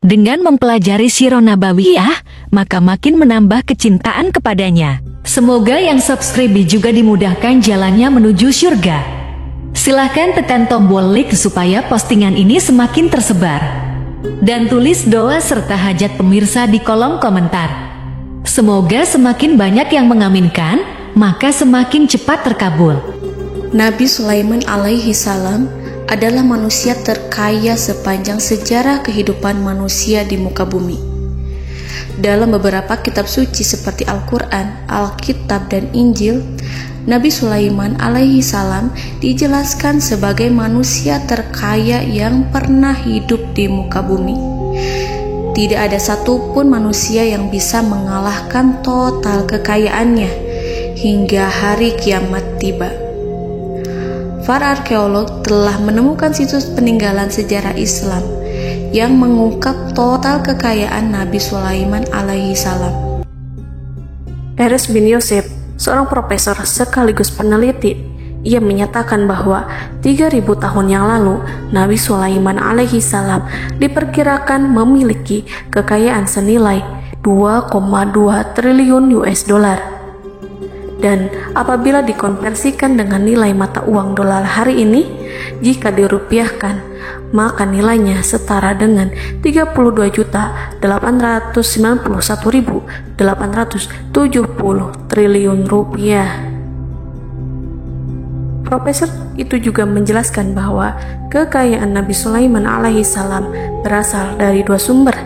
Dengan mempelajari Sirah Nabawiyah, maka makin menambah kecintaan kepadanya. Semoga yang subscribe juga dimudahkan jalannya menuju surga. Silahkan tekan tombol like supaya postingan ini semakin tersebar. Dan tulis doa serta hajat pemirsa di kolom komentar. Semoga semakin banyak yang mengaminkan, maka semakin cepat terkabul. Nabi Sulaiman alaihi salam adalah manusia terkaya sepanjang sejarah kehidupan manusia di muka bumi. Dalam beberapa kitab suci seperti Al-Quran, Alkitab, dan Injil, Nabi Sulaiman alaihi salam dijelaskan sebagai manusia terkaya yang pernah hidup di muka bumi. Tidak ada satupun manusia yang bisa mengalahkan total kekayaannya hingga hari kiamat tiba. Para arkeolog telah menemukan situs peninggalan sejarah Islam yang mengungkap total kekayaan Nabi Sulaiman alaihi salam. Erez bin Yosef, seorang profesor sekaligus peneliti, ia menyatakan bahwa 3.000 tahun yang lalu Nabi Sulaiman alaihi salam diperkirakan memiliki kekayaan senilai 2,2 triliun US dollar. Dan apabila dikonversikan dengan nilai mata uang dolar hari ini, jika dirupiahkan, maka nilainya setara dengan 32.891.870 triliun rupiah. Profesor itu juga menjelaskan bahwa kekayaan Nabi Sulaiman alaihi salam berasal dari dua sumber,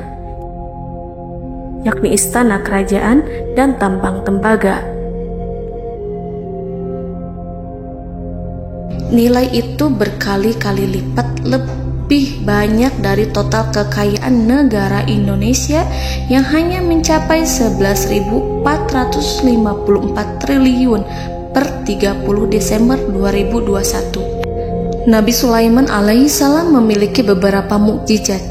yakni istana kerajaan dan tambang tembaga. Nilai itu berkali-kali lipat lebih banyak dari total kekayaan negara Indonesia yang hanya mencapai 11.454 triliun per 30 Desember 2021. Nabi Sulaiman alaihi salam memiliki beberapa mukjizat.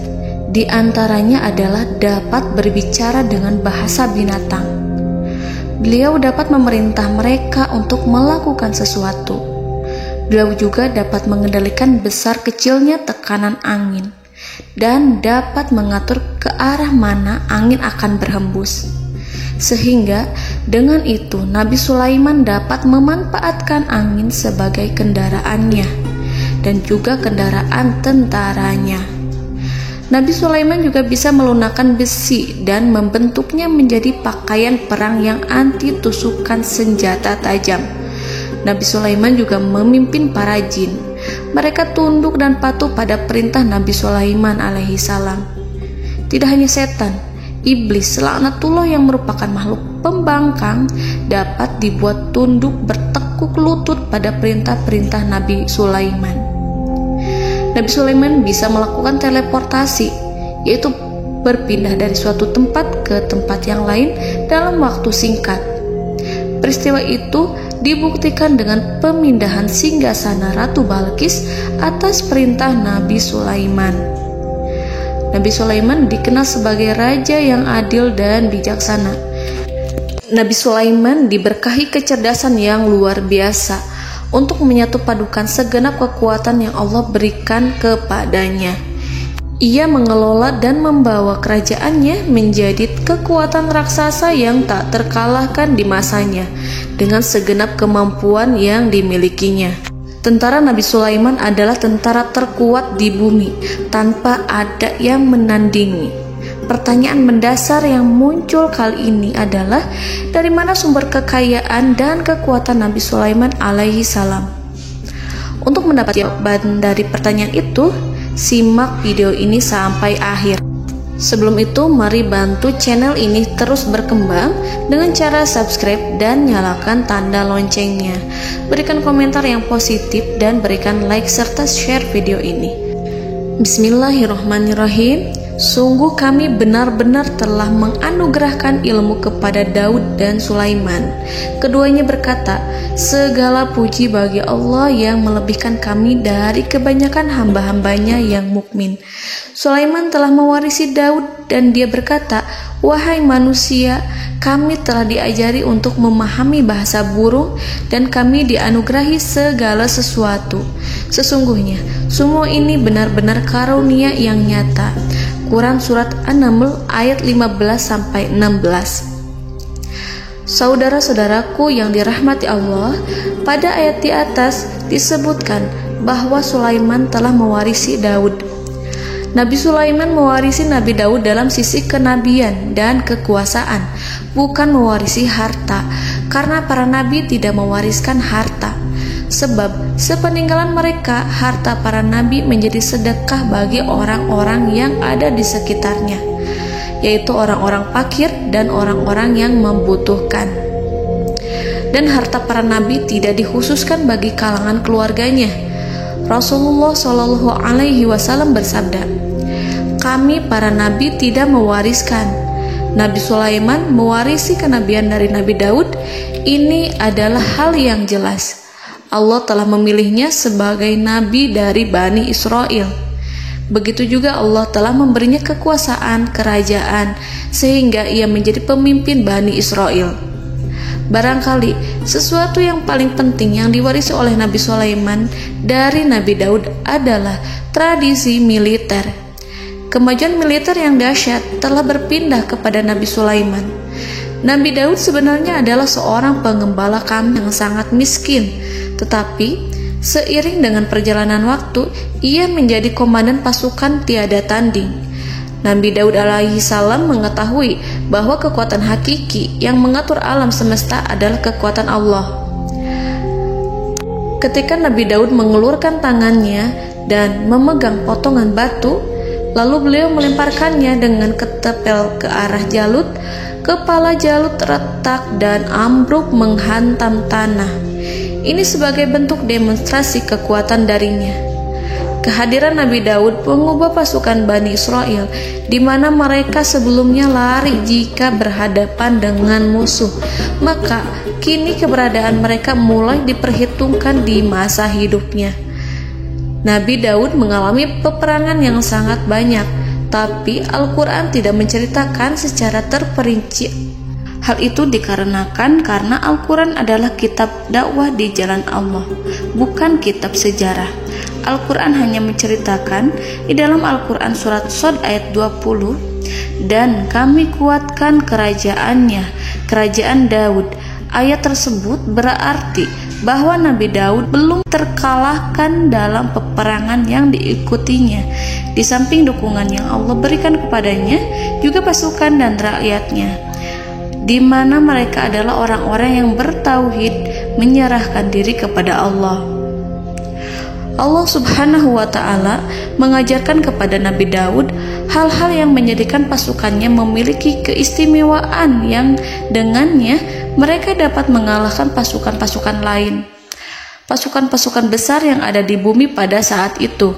Di antaranya adalah dapat berbicara dengan bahasa binatang. Beliau dapat memerintah mereka untuk melakukan sesuatu. Beliau juga dapat mengendalikan besar kecilnya tekanan angin dan dapat mengatur ke arah mana angin akan berhembus. Sehingga dengan itu Nabi Sulaiman dapat memanfaatkan angin sebagai kendaraannya dan juga kendaraan tentaranya. Nabi Sulaiman juga bisa melunakkan besi dan membentuknya menjadi pakaian perang yang anti tusukan senjata tajam. Nabi Sulaiman juga memimpin para jin. Mereka tunduk dan patuh pada perintah Nabi Sulaiman alaihi salam. Tidak hanya setan, iblis laknatullah yang merupakan makhluk pembangkang dapat dibuat tunduk bertekuk lutut pada perintah-perintah Nabi Sulaiman. Nabi Sulaiman bisa melakukan teleportasi, yaitu berpindah dari suatu tempat ke tempat yang lain dalam waktu singkat. Peristiwa itu dibuktikan dengan pemindahan singgasana Ratu Balqis atas perintah Nabi Sulaiman. Nabi Sulaiman dikenal sebagai raja yang adil dan bijaksana. Nabi Sulaiman diberkahi kecerdasan yang luar biasa untuk menyatu padukan segenap kekuatan yang Allah berikan kepadanya. Ia mengelola dan membawa kerajaannya menjadi kekuatan raksasa yang tak terkalahkan di masanya dengan segenap kemampuan yang dimilikinya. Tentara Nabi Sulaiman adalah tentara terkuat di bumi tanpa ada yang menandingi. Pertanyaan mendasar yang muncul kali ini adalah dari mana sumber kekayaan dan kekuatan Nabi Sulaiman alaihi salam? Untuk mendapat jawaban dari pertanyaan itu, simak video ini sampai akhir. Sebelum itu, mari bantu channel ini terus berkembang dengan cara subscribe dan nyalakan tanda loncengnya. Berikan komentar yang positif dan berikan like serta share video ini. Bismillahirrahmanirrahim. Sungguh kami benar-benar telah menganugerahkan ilmu kepada Daud dan Sulaiman. Keduanya berkata, segala puji bagi Allah yang melebihkan kami dari kebanyakan hamba-hambanya yang mukmin. Sulaiman telah mewarisi Daud dan dia berkata, "Wahai manusia, kami telah diajari untuk memahami bahasa burung dan kami dianugerahi segala sesuatu. Sesungguhnya, semua ini benar-benar karunia yang nyata." Quran Surat An-Naml ayat 15-16. Saudara-saudaraku yang dirahmati Allah, pada ayat di atas disebutkan bahwa Sulaiman telah mewarisi Daud. Nabi Sulaiman mewarisi Nabi Daud dalam sisi kenabian dan kekuasaan, bukan mewarisi harta, karena para nabi tidak mewariskan harta. Sebab sepeninggalan mereka, harta para nabi menjadi sedekah bagi orang-orang yang ada di sekitarnya, yaitu orang-orang fakir dan orang-orang yang membutuhkan. Dan harta para nabi tidak dikhususkan bagi kalangan keluarganya. Rasulullah Shallallahu Alaihi Wasallam bersabda, "Kami para nabi tidak mewariskan." Nabi Sulaiman mewarisi kenabian dari Nabi Daud. Ini adalah hal yang jelas. Allah telah memilihnya sebagai nabi dari Bani Israel. Begitu juga Allah telah memberinya kekuasaan kerajaan sehingga ia menjadi pemimpin Bani Israel. Barangkali sesuatu yang paling penting yang diwarisi oleh Nabi Sulaiman dari Nabi Daud adalah tradisi militer. Kemajuan militer yang dahsyat telah berpindah kepada Nabi Sulaiman. Nabi Daud sebenarnya adalah seorang pengembala kambing yang sangat miskin, tetapi seiring dengan perjalanan waktu, ia menjadi komandan pasukan tiada tanding. Nabi Daud alaihi salam mengetahui bahwa kekuatan hakiki yang mengatur alam semesta adalah kekuatan Allah. Ketika Nabi Daud mengelurkan tangannya dan memegang potongan batu, lalu beliau melemparkannya dengan ketepel ke arah Jalut, kepala Jalut retak dan ambruk menghantam tanah. Ini sebagai bentuk demonstrasi kekuatan darinya. Kehadiran Nabi Daud mengubah pasukan Bani Israel, di mana mereka sebelumnya lari jika berhadapan dengan musuh. Maka kini keberadaan mereka mulai diperhitungkan di masa hidupnya. Nabi Daud mengalami peperangan yang sangat banyak, tapi Al-Quran tidak menceritakan secara terperinci. Hal itu dikarenakan karena Al-Quran adalah kitab dakwah di jalan Allah, bukan kitab sejarah. Al-Quran hanya menceritakan di dalam Al-Quran surat Shad ayat 20, "Dan kami kuatkan kerajaannya, kerajaan Daud." Ayat tersebut berarti bahwa Nabi Daud belum terkalahkan dalam peperangan yang diikutinya. Di samping dukungan yang Allah berikan kepadanya, juga pasukan dan rakyatnya, di mana mereka adalah orang-orang yang bertauhid, menyerahkan diri kepada Allah. Allah Subhanahu wa Ta'ala mengajarkan kepada Nabi Daud hal-hal yang menjadikan pasukannya memiliki keistimewaan yang dengannya mereka dapat mengalahkan pasukan-pasukan lain, pasukan-pasukan besar yang ada di bumi pada saat itu.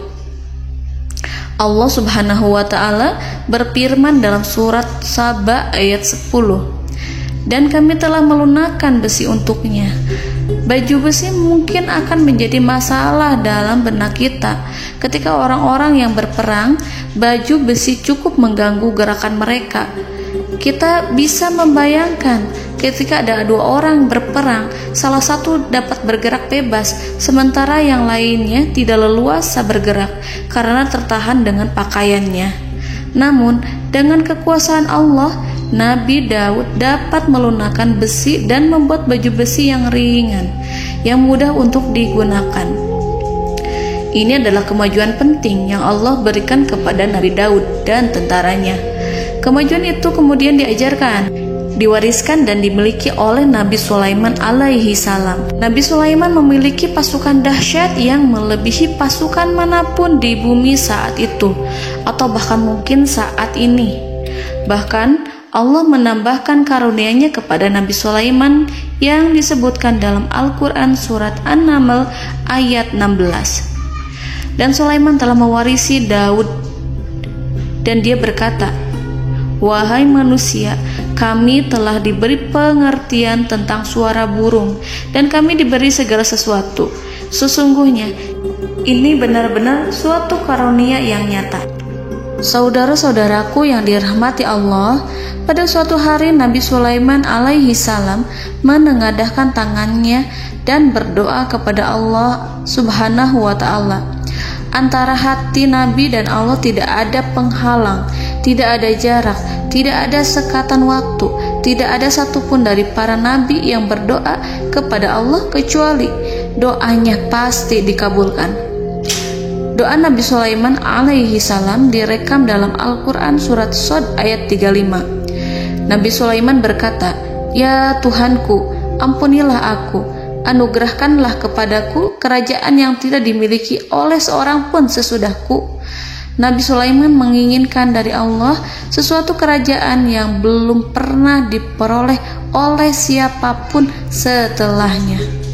Allah Subhanahu wa Ta'ala berfirman dalam surat Saba ayat 10, "Dan kami telah melunakkan besi untuknya." Baju besi mungkin akan menjadi masalah dalam benak kita. Ketika orang-orang yang berperang, baju besi cukup mengganggu gerakan mereka. Kita bisa membayangkan ketika ada dua orang berperang, salah satu dapat bergerak bebas, sementara yang lainnya tidak leluasa bergerak karena tertahan dengan pakaiannya. Namun, dengan kekuasaan Allah, Nabi Daud dapat melunakkan besi dan membuat baju besi yang ringan, yang mudah untuk digunakan. Ini adalah kemajuan penting yang Allah berikan kepada Nabi Daud dan tentaranya. Kemajuan itu kemudian diajarkan, diwariskan dan dimiliki oleh Nabi Sulaiman alaihi salam. Nabi Sulaiman memiliki pasukan dahsyat yang melebihi pasukan manapun di bumi saat itu, atau bahkan mungkin saat ini. Bahkan Allah menambahkan karunia-Nya kepada Nabi Sulaiman yang disebutkan dalam Al-Quran surat An-Naml ayat 16. "Dan Sulaiman telah mewarisi Daud, dan dia berkata, 'Wahai manusia, kami telah diberi pengertian tentang suara burung, dan kami diberi segala sesuatu. Sesungguhnya, ini benar-benar suatu karunia yang nyata.'" Saudara-saudaraku yang dirahmati Allah, pada suatu hari Nabi Sulaiman alaihi salam menengadahkan tangannya dan berdoa kepada Allah Subhanahu wa ta'ala. Antara hati Nabi dan Allah tidak ada penghalang, tidak ada jarak, tidak ada sekatan waktu, tidak ada satupun dari para nabi yang berdoa kepada Allah kecuali doanya pasti dikabulkan. Doa Nabi Sulaiman alaihi salam direkam dalam Al-Quran surat Shad ayat 35. Nabi Sulaiman berkata, "Ya Tuhanku, ampunilah aku, anugerahkanlah kepadaku kerajaan yang tidak dimiliki oleh seorang pun sesudahku." Nabi Sulaiman menginginkan dari Allah sesuatu kerajaan yang belum pernah diperoleh oleh siapapun setelahnya.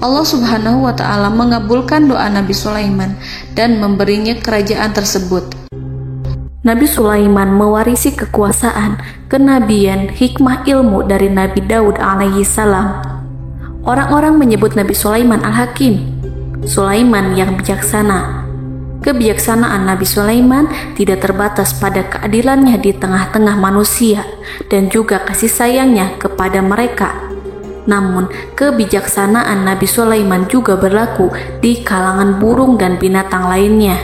Allah Subhanahu wa ta'ala mengabulkan doa Nabi Sulaiman dan memberinya kerajaan tersebut. Nabi Sulaiman mewarisi kekuasaan, kenabian, hikmah ilmu dari Nabi Daud alaihi salam. Orang-orang menyebut Nabi Sulaiman Al-Hakim, Sulaiman yang bijaksana. Kebijaksanaan Nabi Sulaiman tidak terbatas pada keadilannya di tengah-tengah manusia dan juga kasih sayangnya kepada mereka. Namun, kebijaksanaan Nabi Sulaiman juga berlaku di kalangan burung dan binatang lainnya.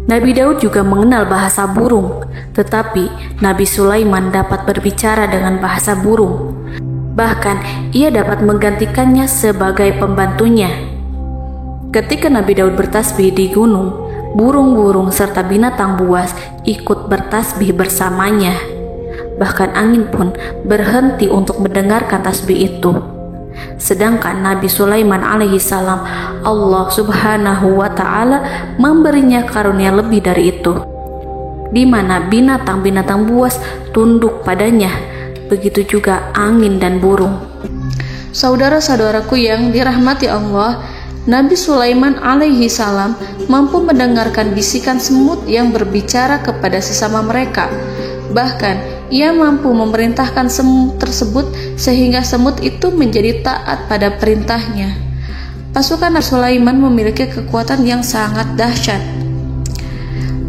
Nabi Daud juga mengenal bahasa burung, tetapi Nabi Sulaiman dapat berbicara dengan bahasa burung. Bahkan, ia dapat menggantikannya sebagai pembantunya. Ketika Nabi Daud bertasbih di gunung, burung-burung serta binatang buas ikut bertasbih bersamanya. Bahkan angin pun berhenti untuk mendengarkan tasbih itu. Sedangkan Nabi Sulaiman alaihi salam, Allah Subhanahu wa ta'ala memberinya karunia lebih dari itu, di mana binatang-binatang buas tunduk padanya, begitu juga angin dan burung. Saudara-saudaraku yang dirahmati Allah, Nabi Sulaiman alaihi salam mampu mendengarkan bisikan semut yang berbicara kepada sesama mereka. Bahkan ia mampu memerintahkan semut tersebut sehingga semut itu menjadi taat pada perintahnya. Pasukan Nabi Sulaiman memiliki kekuatan yang sangat dahsyat.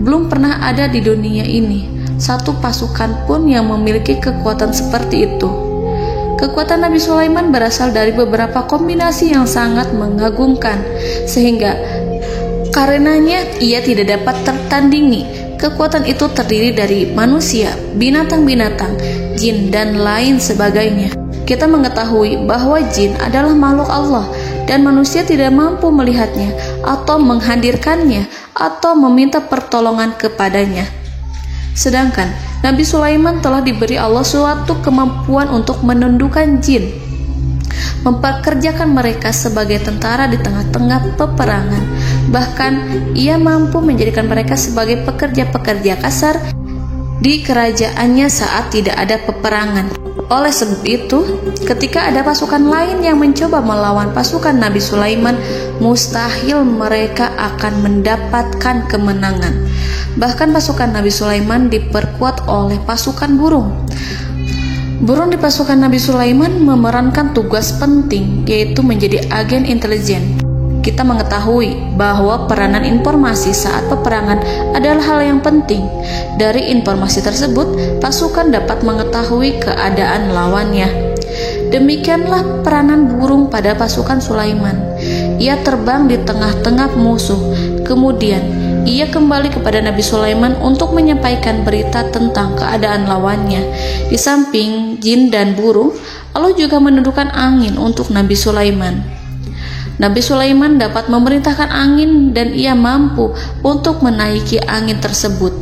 Belum pernah ada di dunia ini satu pasukan pun yang memiliki kekuatan seperti itu. Kekuatan Nabi Sulaiman berasal dari beberapa kombinasi yang sangat mengagumkan, sehingga karenanya ia tidak dapat tertandingi. Kekuatan itu terdiri dari manusia, binatang-binatang, jin, dan lain sebagainya. Kita mengetahui bahwa jin adalah makhluk Allah dan manusia tidak mampu melihatnya atau menghadirkannya atau meminta pertolongan kepadanya. Sedangkan Nabi Sulaiman telah diberi Allah suatu kemampuan untuk menundukkan jin, mempekerjakan mereka sebagai tentara di tengah-tengah peperangan. Bahkan ia mampu menjadikan mereka sebagai pekerja-pekerja kasar di kerajaannya saat tidak ada peperangan. Oleh sebab itu, ketika ada pasukan lain yang mencoba melawan pasukan Nabi Sulaiman, mustahil mereka akan mendapatkan kemenangan. Bahkan pasukan Nabi Sulaiman diperkuat oleh pasukan burung. Burung di pasukan Nabi Sulaiman memerankan tugas penting, yaitu menjadi agen intelijen. Kita mengetahui bahwa peranan informasi saat peperangan adalah hal yang penting. Dari informasi tersebut, pasukan dapat mengetahui keadaan lawannya. Demikianlah peranan burung pada pasukan Sulaiman. Ia terbang di tengah-tengah musuh. Kemudian, ia kembali kepada Nabi Sulaiman untuk menyampaikan berita tentang keadaan lawannya. Di samping jin dan burung, Allah juga menundukkan angin untuk Nabi Sulaiman. Nabi Sulaiman dapat memerintahkan angin dan ia mampu untuk menaiki angin tersebut.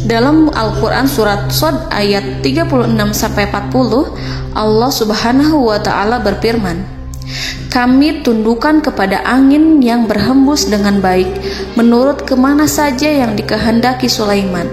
Dalam Al-Quran surat Shad ayat 36-40, Allah Subhanahu wa ta'ala berfirman, "Kami tundukkan kepada angin yang berhembus dengan baik menurut kemana saja yang dikehendaki Sulaiman.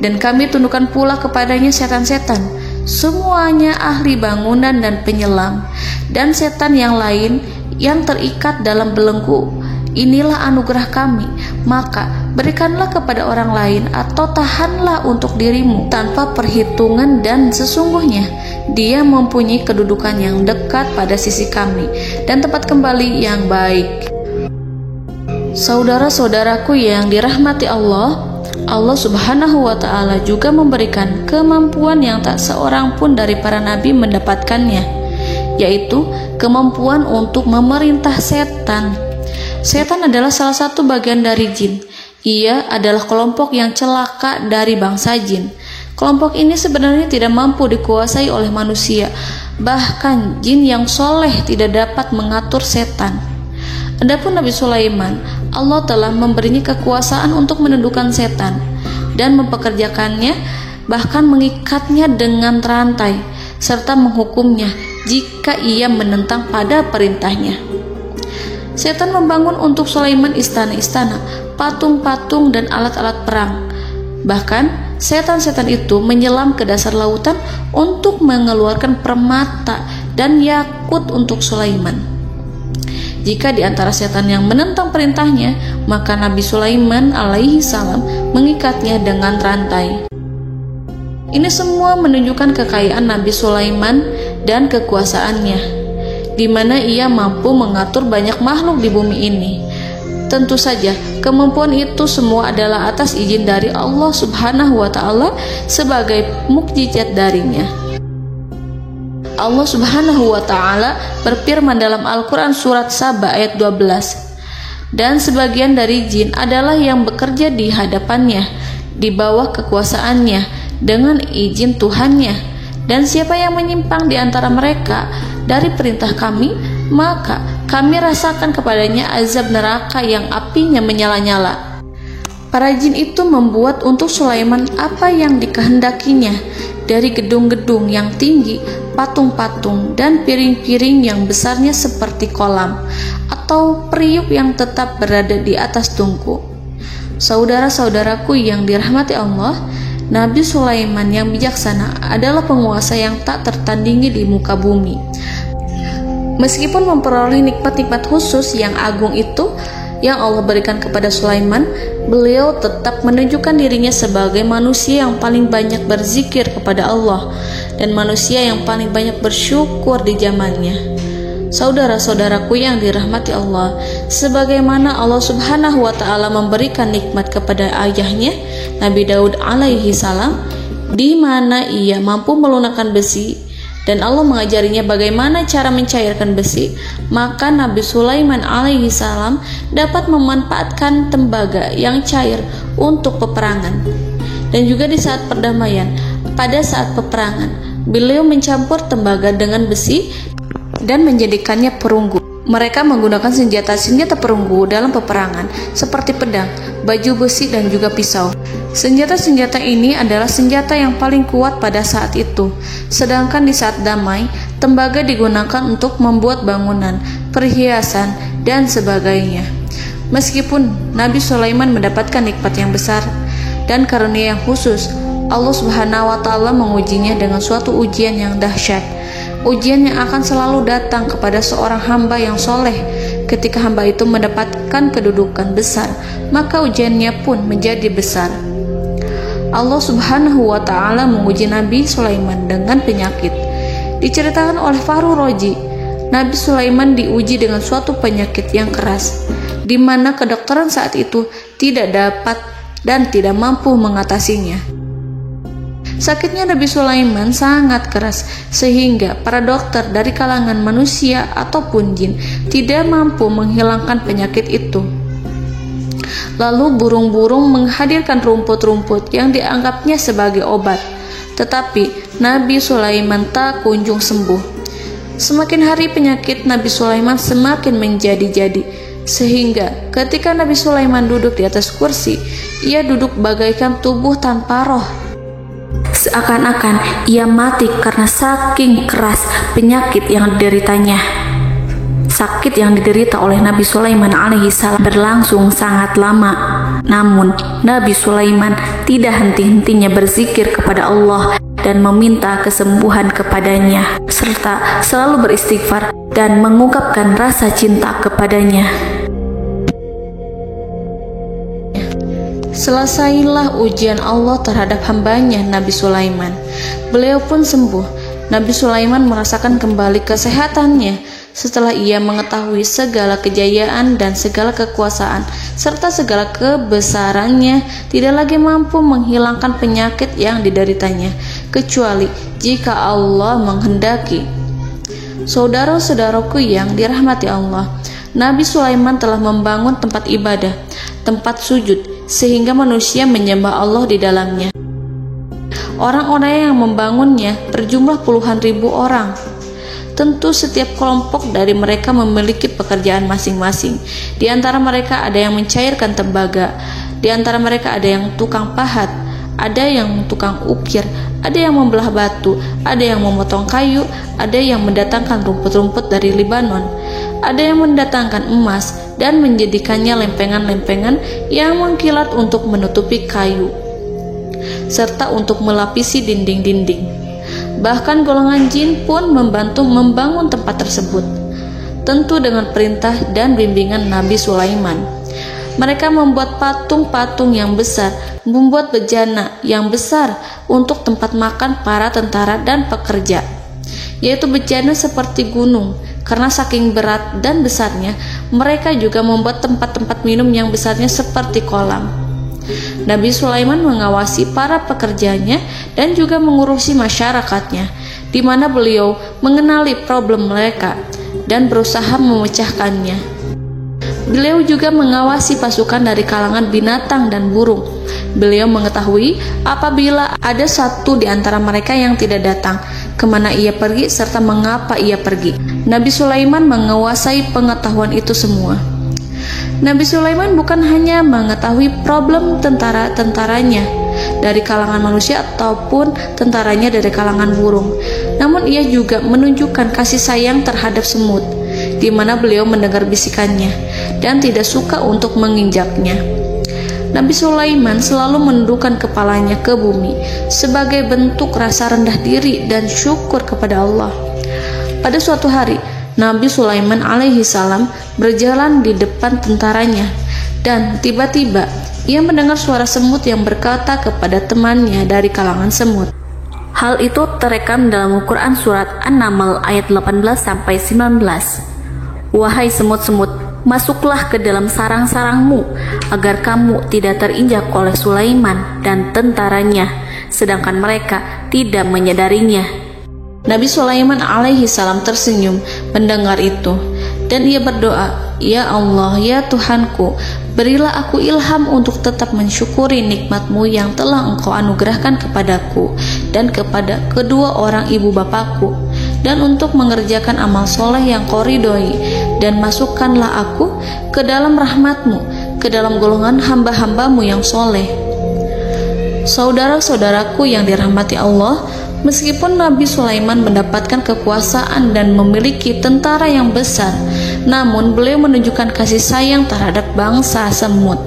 Dan kami tundukkan pula kepadanya setan-setan, semuanya ahli bangunan dan penyelam, dan setan yang lain yang terikat dalam belenggu. Inilah anugerah kami, maka berikanlah kepada orang lain atau tahanlah untuk dirimu tanpa perhitungan, dan sesungguhnya dia mempunyai kedudukan yang dekat pada sisi kami dan tempat kembali yang baik." Saudara-saudaraku yang dirahmati Allah, Allah Subhanahu wa Ta'ala juga memberikan kemampuan yang tak seorang pun dari para nabi mendapatkannya, yaitu kemampuan untuk memerintah setan. Setan adalah salah satu bagian dari jin. Ia adalah kelompok yang celaka dari bangsa jin. Kelompok ini sebenarnya tidak mampu dikuasai oleh manusia. Bahkan jin yang soleh tidak dapat mengatur setan. Adapun Nabi Sulaiman, Allah telah memberinya kekuasaan untuk menundukkan setan dan mempekerjakannya, bahkan mengikatnya dengan rantai serta menghukumnya jika ia menentang pada perintahnya. Setan membangun untuk Sulaiman istana-istana, patung-patung dan alat-alat perang. Bahkan setan-setan itu menyelam ke dasar lautan untuk mengeluarkan permata dan yakut untuk Sulaiman. Jika di antara setan yang menentang perintahnya, maka Nabi Sulaiman alaihi salam mengikatnya dengan rantai. Ini semua menunjukkan kekayaan Nabi Sulaiman dan kekuasaannya, di mana ia mampu mengatur banyak makhluk di bumi ini. Tentu saja, kemampuan itu semua adalah atas izin dari Allah Subhanahu wa Ta'ala sebagai mukjizat darinya. Allah Subhanahu wa Ta'ala berfirman dalam Al-Quran surat Saba ayat 12, dan sebagian dari jin adalah yang bekerja di hadapannya di bawah kekuasaannya dengan izin Tuhannya, dan siapa yang menyimpang di antara mereka dari perintah kami, maka kami rasakan kepadanya azab neraka yang apinya menyala-nyala. Para jin itu membuat untuk Sulaiman apa yang dikehendakinya, dari gedung-gedung yang tinggi, patung-patung, dan piring-piring yang besarnya seperti kolam, atau periuk yang tetap berada di atas tungku. Saudara-saudaraku yang dirahmati Allah, Nabi Sulaiman yang bijaksana adalah penguasa yang tak tertandingi di muka bumi. Meskipun memperoleh nikmat-nikmat khusus yang agung itu yang Allah berikan kepada Sulaiman, beliau tetap menunjukkan dirinya sebagai manusia yang paling banyak berzikir kepada Allah dan manusia yang paling banyak bersyukur di zamannya. Saudara-saudaraku yang dirahmati Allah, sebagaimana Allah Subhanahu wa Ta'ala memberikan nikmat kepada ayahnya Nabi Daud alaihi salam, di mana ia mampu melunakkan besi dan Allah mengajarinya bagaimana cara mencairkan besi, maka Nabi Sulaiman alaihi salam dapat memanfaatkan tembaga yang cair untuk peperangan. Dan juga di saat perdamaian, pada saat peperangan, beliau mencampur tembaga dengan besi dan menjadikannya perunggu. Mereka menggunakan senjata-senjata perunggu dalam peperangan seperti pedang, baju besi, dan juga pisau. Senjata-senjata ini adalah senjata yang paling kuat pada saat itu. Sedangkan di saat damai, tembaga digunakan untuk membuat bangunan, perhiasan, dan sebagainya. Meskipun Nabi Sulaiman mendapatkan nikmat yang besar dan karunia yang khusus, Allah Subhanahu wa Ta'ala mengujinya dengan suatu ujian yang dahsyat. Ujian yang akan selalu datang kepada seorang hamba yang soleh. Ketika hamba itu mendapatkan kedudukan besar, maka ujiannya pun menjadi besar. Allah Subhanahu wa Ta'ala menguji Nabi Sulaiman dengan penyakit. Diceritakan oleh Fahru Roji, Nabi Sulaiman diuji dengan suatu penyakit yang keras, di mana kedokteran saat itu tidak dapat dan tidak mampu mengatasinya. Sakitnya Nabi Sulaiman sangat keras sehingga para dokter dari kalangan manusia ataupun jin tidak mampu menghilangkan penyakit itu. Lalu burung-burung menghadirkan rumput-rumput yang dianggapnya sebagai obat, tetapi Nabi Sulaiman tak kunjung sembuh. Semakin hari penyakit Nabi Sulaiman semakin menjadi-jadi, sehingga ketika Nabi Sulaiman duduk di atas kursi, ia duduk bagaikan tubuh tanpa roh. Seakan-akan ia mati karena saking keras penyakit yang dideritanya. Sakit yang diderita oleh Nabi Sulaiman alaihi salam berlangsung sangat lama. Namun Nabi Sulaiman tidak henti-hentinya berzikir kepada Allah dan meminta kesembuhan kepadanya, serta selalu beristighfar dan mengungkapkan rasa cinta kepadanya. Selesailah ujian Allah terhadap hambanya Nabi Sulaiman. Beliau pun sembuh. Nabi Sulaiman merasakan kembali kesehatannya Setelah ia mengetahui segala kejayaan dan segala kekuasaan serta segala kebesarannya, tidak lagi mampu menghilangkan penyakit yang dideritanya, kecuali jika Allah menghendaki. Saudara-saudaraku yang dirahmati Allah, Nabi Sulaiman telah membangun tempat ibadah, tempat sujud, sehingga manusia menyembah Allah di dalamnya. Orang-orang yang membangunnya berjumlah puluhan ribu orang. Tentu setiap kelompok dari mereka memiliki pekerjaan masing-masing. Di antara mereka ada yang mencairkan tembaga, di antara mereka ada yang tukang pahat, ada yang tukang ukir, ada yang membelah batu, ada yang memotong kayu, ada yang mendatangkan rumput-rumput dari Libanon, ada yang mendatangkan emas dan menjadikannya lempengan-lempengan yang mengkilat untuk menutupi kayu, serta untuk melapisi dinding-dinding. Bahkan golongan jin pun membantu membangun tempat tersebut, tentu dengan perintah dan bimbingan Nabi Sulaiman. Mereka membuat patung-patung yang besar, membuat bejana yang besar untuk tempat makan para tentara dan pekerja, yaitu bejana seperti gunung. Karena saking berat dan besarnya, mereka juga membuat tempat-tempat minum yang besarnya seperti kolam. Nabi Sulaiman mengawasi para pekerjanya dan juga mengurusi masyarakatnya, di mana beliau mengenali problem mereka dan berusaha memecahkannya. Beliau juga mengawasi pasukan dari kalangan binatang dan burung. Beliau mengetahui apabila ada satu di antara mereka yang tidak datang, kemana ia pergi, serta mengapa ia pergi. Nabi Sulaiman menguasai pengetahuan itu semua. Nabi Sulaiman bukan hanya mengetahui problem tentara-tentaranya dari kalangan manusia ataupun tentaranya dari kalangan burung, namun ia juga menunjukkan kasih sayang terhadap semut, di mana beliau mendengar bisikannya dan tidak suka untuk menginjaknya. Nabi Sulaiman selalu menundukkan kepalanya ke bumi sebagai bentuk rasa rendah diri dan syukur kepada Allah. Pada suatu hari, Nabi Sulaiman alaihi salam berjalan di depan tentaranya, dan tiba-tiba ia mendengar suara semut yang berkata kepada temannya dari kalangan semut. Hal itu terekam dalam Al-Quran surat An-Naml ayat 18-19. Wahai semut-semut, masuklah ke dalam sarang-sarangmu agar kamu tidak terinjak oleh Sulaiman dan tentaranya, sedangkan mereka tidak menyadarinya. Nabi Sulaiman alaihi salam tersenyum mendengar itu, dan ia berdoa, "Ya Allah, ya Tuhanku, berilah aku ilham untuk tetap mensyukuri nikmat-Mu yang telah Engkau anugerahkan kepadaku dan kepada kedua orang ibu bapakku, dan untuk mengerjakan amal soleh yang Kau ridhoi, dan masukkanlah aku ke dalam rahmat-Mu, ke dalam golongan hamba-hamba-Mu yang soleh." Saudara-saudaraku yang dirahmati Allah, meskipun Nabi Sulaiman mendapatkan kekuasaan dan memiliki tentara yang besar, namun beliau menunjukkan kasih sayang terhadap bangsa semut.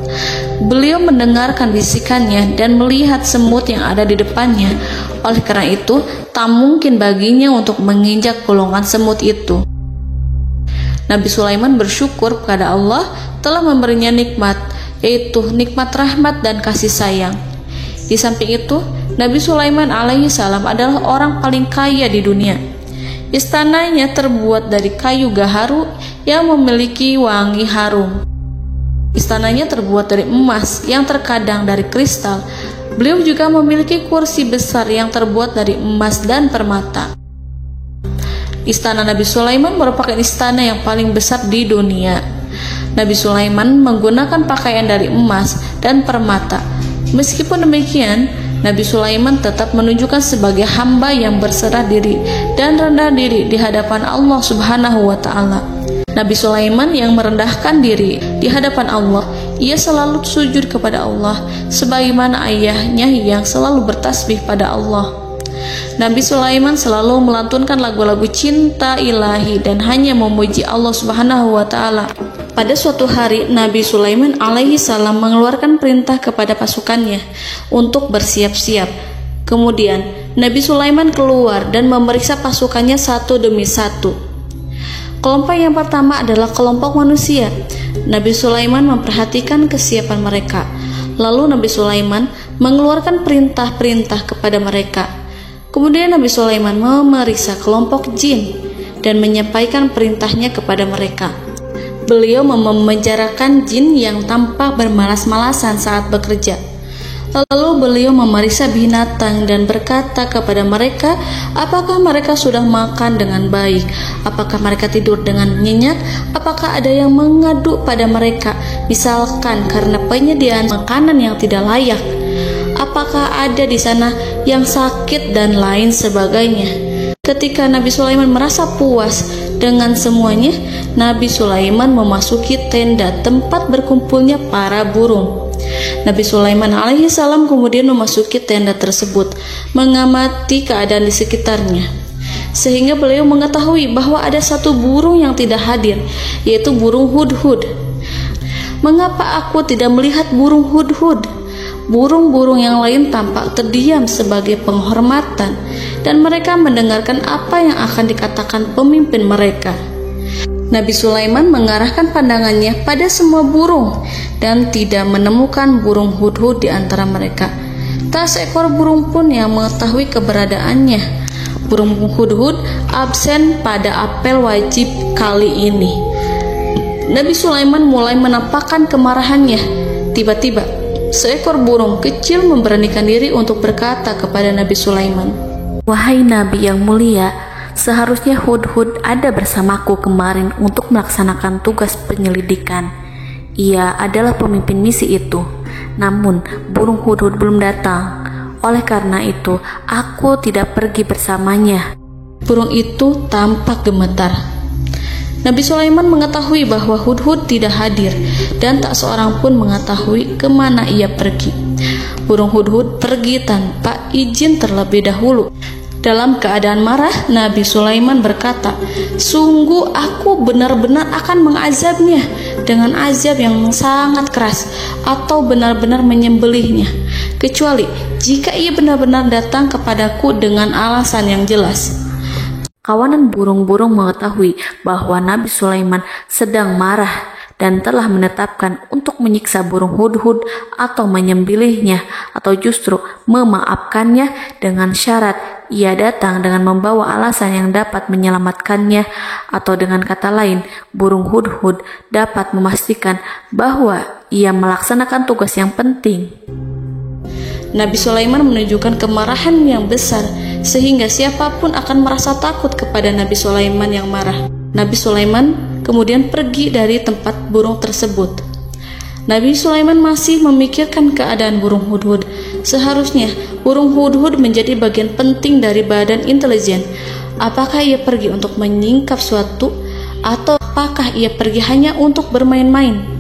Beliau mendengarkan bisikannya dan melihat semut yang ada di depannya. Oleh karena itu, tak mungkin baginya untuk menginjak golongan semut itu. Nabi Sulaiman bersyukur kepada Allah telah memberinya nikmat, yaitu nikmat rahmat dan kasih sayang. Di samping itu, Nabi Sulaiman alaihi salam adalah orang paling kaya di dunia. Istananya terbuat dari kayu gaharu yang memiliki wangi harum. Istananya terbuat dari emas yang terkadang dari kristal. Beliau juga memiliki kursi besar yang terbuat dari emas dan permata. Istana Nabi Sulaiman merupakan istana yang paling besar di dunia. Nabi Sulaiman menggunakan pakaian dari emas dan permata. Meskipun demikian, Nabi Sulaiman tetap menunjukkan sebagai hamba yang berserah diri dan rendah diri di hadapan Allah Subhanahu wa Ta'ala. Nabi Sulaiman yang merendahkan diri di hadapan Allah, ia selalu sujud kepada Allah, sebagaimana ayahnya yang selalu bertasbih pada Allah. Nabi Sulaiman selalu melantunkan lagu-lagu cinta ilahi dan hanya memuji Allah Subhanahu wa Ta'ala. Pada suatu hari, Nabi Sulaiman alaihi salam mengeluarkan perintah kepada pasukannya untuk bersiap-siap. Kemudian, Nabi Sulaiman keluar dan memeriksa pasukannya satu demi satu. Kelompok yang pertama adalah kelompok manusia. Nabi Sulaiman memperhatikan kesiapan mereka. Lalu Nabi Sulaiman mengeluarkan perintah-perintah kepada mereka. Kemudian Nabi Sulaiman memeriksa kelompok jin. dan menyampaikan perintahnya kepada mereka. Beliau memenjarakan jin yang tampak bermalas-malasan saat bekerja. Lalu beliau memeriksa binatang dan berkata kepada mereka, apakah mereka sudah makan dengan baik? Apakah mereka tidur dengan nyenyak? Apakah ada yang mengadu pada mereka, misalkan karena penyediaan makanan yang tidak layak? Apakah ada di sana yang sakit dan lain sebagainya? Ketika Nabi Sulaiman merasa puas dengan semuanya, Nabi Sulaiman memasuki tenda tempat berkumpulnya para burung. Nabi Sulaiman alaihissalam kemudian memasuki tenda tersebut, mengamati keadaan di sekitarnya, sehingga beliau mengetahui bahwa ada satu burung yang tidak hadir, yaitu burung hudhud. Mengapa aku tidak melihat burung hudhud? Burung-burung yang lain tampak terdiam sebagai penghormatan, dan mereka mendengarkan apa yang akan dikatakan pemimpin mereka. Nabi Sulaiman mengarahkan pandangannya pada semua burung dan tidak menemukan burung hudhud di antara mereka. Tak seekor burung pun yang mengetahui keberadaannya. Burung hudhud absen pada apel wajib kali ini. Nabi Sulaiman mulai menampakkan kemarahannya. Tiba-tiba, seekor burung kecil memberanikan diri untuk berkata kepada Nabi Sulaiman, Wahai Nabi yang mulia, seharusnya Hudhud ada bersamaku kemarin untuk melaksanakan tugas penyelidikan. Ia adalah pemimpin misi itu. Namun, burung Hudhud belum datang. Oleh karena itu, aku tidak pergi bersamanya. Burung itu tampak gemetar. Nabi Sulaiman mengetahui bahwa Hudhud tidak hadir dan tak seorang pun mengetahui kemana ia pergi. Burung hudhud pergi tanpa izin terlebih dahulu. Dalam keadaan marah, Nabi Sulaiman berkata, "Sungguh aku benar-benar akan mengazabnya dengan azab yang sangat keras, atau benar-benar menyembelihnya, kecuali jika ia benar-benar datang kepadaku dengan alasan yang jelas." Kawanan burung-burung mengetahui bahwa Nabi Sulaiman sedang marah dan telah menetapkan untuk menyiksa burung hudhud atau menyembelihnya, atau justru memaafkannya dengan syarat ia datang dengan membawa alasan yang dapat menyelamatkannya, atau dengan kata lain, burung hudhud dapat memastikan bahwa ia melaksanakan tugas yang penting. Nabi Sulaiman menunjukkan kemarahan yang besar sehingga siapapun akan merasa takut kepada Nabi Sulaiman yang marah. Nabi Sulaiman kemudian pergi dari tempat burung tersebut. Nabi Sulaiman masih memikirkan keadaan burung hudhud. Seharusnya burung hudhud menjadi bagian penting dari badan intelijen. Apakah ia pergi untuk menyingkap suatu, atau apakah ia pergi hanya untuk bermain-main?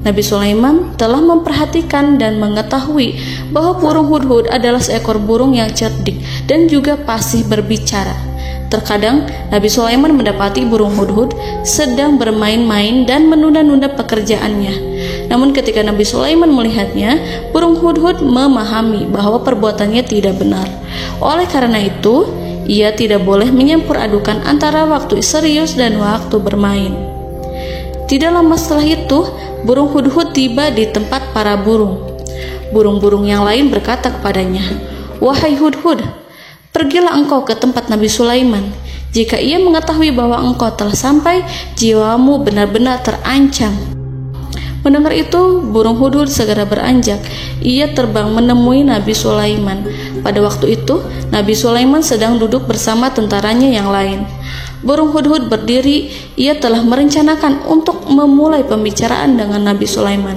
Nabi Sulaiman telah memperhatikan dan mengetahui bahwa burung hudhud adalah seekor burung yang cerdik dan juga fasih berbicara. Terkadang Nabi Sulaiman mendapati burung hudhud sedang bermain-main dan menunda-nunda pekerjaannya. Namun ketika Nabi Sulaiman melihatnya, burung hudhud memahami bahwa perbuatannya tidak benar. Oleh karena itu, ia tidak boleh menyampur adukan antara waktu serius dan waktu bermain. Tidak lama setelah itu, burung hudhud tiba di tempat para burung. Burung-burung yang lain berkata kepadanya, "Wahai hudhud, pergilah engkau ke tempat Nabi Sulaiman. Jika ia mengetahui bahwa engkau telah sampai, jiwamu benar-benar terancam." Mendengar itu, burung hudhud segera beranjak. Ia terbang menemui Nabi Sulaiman. Pada waktu itu, Nabi Sulaiman sedang duduk bersama tentaranya yang lain. Burung hudhud berdiri. Ia telah merencanakan untuk memulai pembicaraan dengan Nabi Sulaiman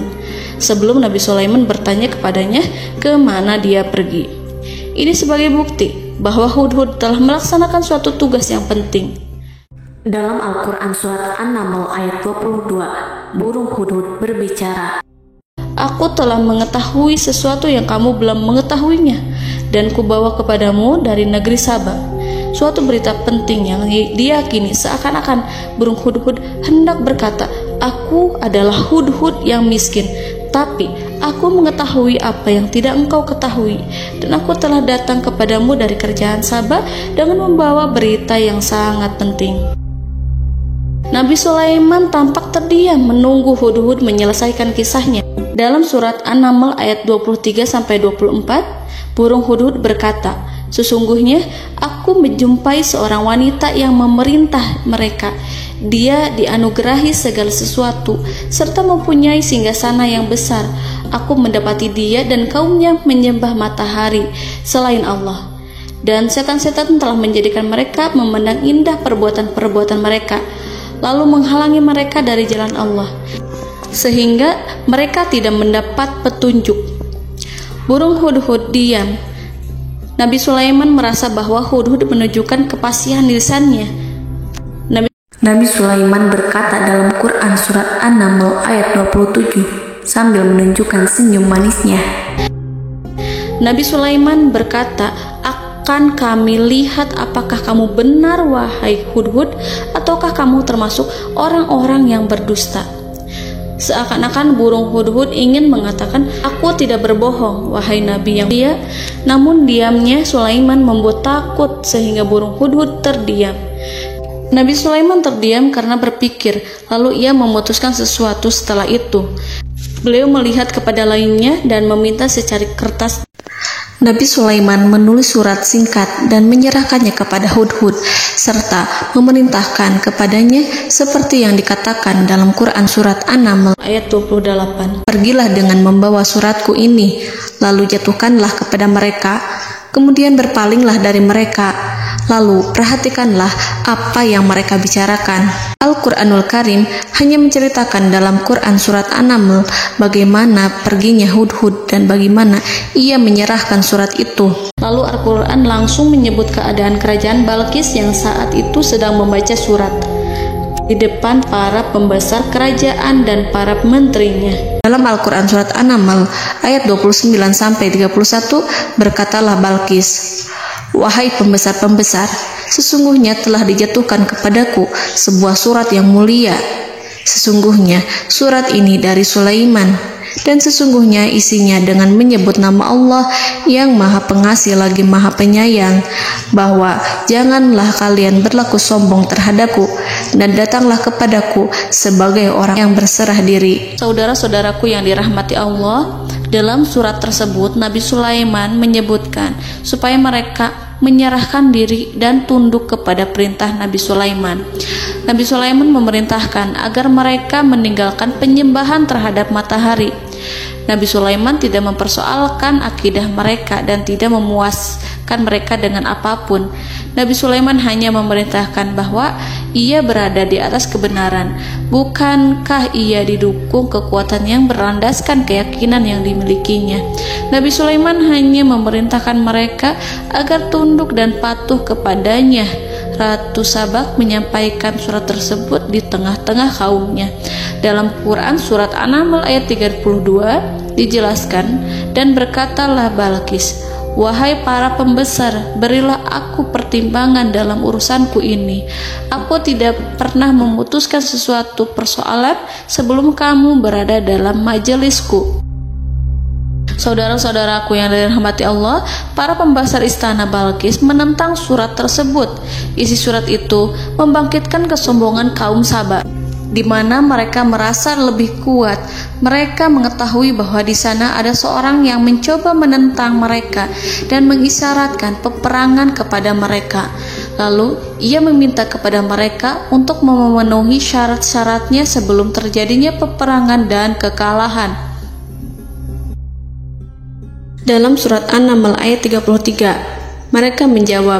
sebelum Nabi Sulaiman bertanya kepadanya kemana dia pergi. Ini sebagai bukti bahwa hudhud telah melaksanakan suatu tugas yang penting. Dalam Al-Quran Surat An-Naml ayat 22, burung hudhud berbicara, "Aku telah mengetahui sesuatu yang kamu belum mengetahuinya, dan kubawa kepadamu dari negeri Saba suatu berita penting yang diyakini seakan-akan burung hudhud hendak berkata, 'Aku adalah hudhud yang miskin, tapi aku mengetahui apa yang tidak engkau ketahui, dan aku telah datang kepadamu dari kerajaan Saba dengan membawa berita yang sangat penting.'" Nabi Sulaiman tampak terdiam menunggu hudhud menyelesaikan kisahnya. Dalam surat An-Naml ayat 23-24, burung hudhud berkata, Sesungguhnya aku menjumpai seorang wanita yang memerintah mereka. Dia dianugerahi segala sesuatu serta mempunyai singgasana yang besar. Aku mendapati dia dan kaumnya menyembah matahari selain Allah. Dan setan-setan telah menjadikan mereka memandang indah perbuatan-perbuatan mereka, lalu menghalangi mereka dari jalan Allah, sehingga mereka tidak mendapat petunjuk. Burung hudhud diam. Nabi Sulaiman merasa bahwa hudhud menunjukkan kepasihan lisannya. Nabi Sulaiman berkata dalam Quran surat An-Naml ayat 27 sambil menunjukkan senyum manisnya. Nabi Sulaiman berkata, "Akan kami lihat apakah kamu benar wahai hudhud, ataukah kamu termasuk orang-orang yang berdusta." Seakan-akan burung hudhud ingin mengatakan, "Aku tidak berbohong, wahai Nabi yang mulia." Namun diamnya Sulaiman membuat takut sehingga burung hudhud terdiam. Nabi Sulaiman terdiam karena berpikir, lalu ia memutuskan sesuatu setelah itu. Beliau melihat kepada lainnya dan meminta secari kertas. Nabi Sulaiman menulis surat singkat dan menyerahkannya kepada hudhud, serta memerintahkan kepadanya seperti yang dikatakan dalam Quran surat An-Naml ayat 28. "Pergilah dengan membawa suratku ini, lalu jatuhkanlah kepada mereka, kemudian berpalinglah dari mereka, lalu perhatikanlah apa yang mereka bicarakan." Al-Quranul Karim hanya menceritakan dalam Quran surat An-Naml bagaimana perginya hudhud dan bagaimana ia menyerahkan surat itu. Lalu Al-Quran langsung menyebut keadaan kerajaan Balqis yang saat itu sedang membaca surat di depan para pembesar kerajaan dan para menterinya. Dalam Al-Quran surat An-Naml ayat 29-31 berkatalah Balqis, "Wahai pembesar-pembesar, sesungguhnya telah dijatuhkan kepadaku sebuah surat yang mulia. Sesungguhnya surat ini dari Sulaiman, dan sesungguhnya isinya dengan menyebut nama Allah yang Maha Pengasih lagi Maha Penyayang, bahwa janganlah kalian berlaku sombong terhadapku, dan datanglah kepadaku sebagai orang yang berserah diri." Saudara-saudaraku yang dirahmati Allah, dalam surat tersebut Nabi Sulaiman menyebutkan supaya mereka menyerahkan diri dan tunduk kepada perintah Nabi Sulaiman. Nabi Sulaiman memerintahkan agar mereka meninggalkan penyembahan terhadap matahari. Nabi Sulaiman tidak mempersoalkan akidah mereka dan tidak memuaskan mereka dengan apapun. Nabi Sulaiman hanya memerintahkan bahwa ia berada di atas kebenaran. Bukankah ia didukung kekuatan yang berlandaskan keyakinan yang dimilikinya? Nabi Sulaiman hanya memerintahkan mereka agar tunduk dan patuh kepadanya. Ratu Sabak menyampaikan surat tersebut di tengah-tengah kaumnya. Dalam Quran surat An-Naml ayat 32 dijelaskan, "Dan berkatalah Balqis, wahai para pembesar, berilah aku pertimbangan dalam urusanku ini. Aku tidak pernah memutuskan sesuatu persoalan sebelum kamu berada dalam majelisku." Saudara-saudaraku yang dirahmati Allah, para pembesar istana Balqis menentang surat tersebut. Isi surat itu membangkitkan kesombongan kaum Sabak, di mana mereka merasa lebih kuat. Mereka mengetahui bahwa di sana ada seorang yang mencoba menentang mereka dan mengisyaratkan peperangan kepada mereka. Lalu ia meminta kepada mereka untuk memenuhi syarat-syaratnya sebelum terjadinya peperangan dan kekalahan. Dalam surat An-Naml ayat 33, mereka menjawab,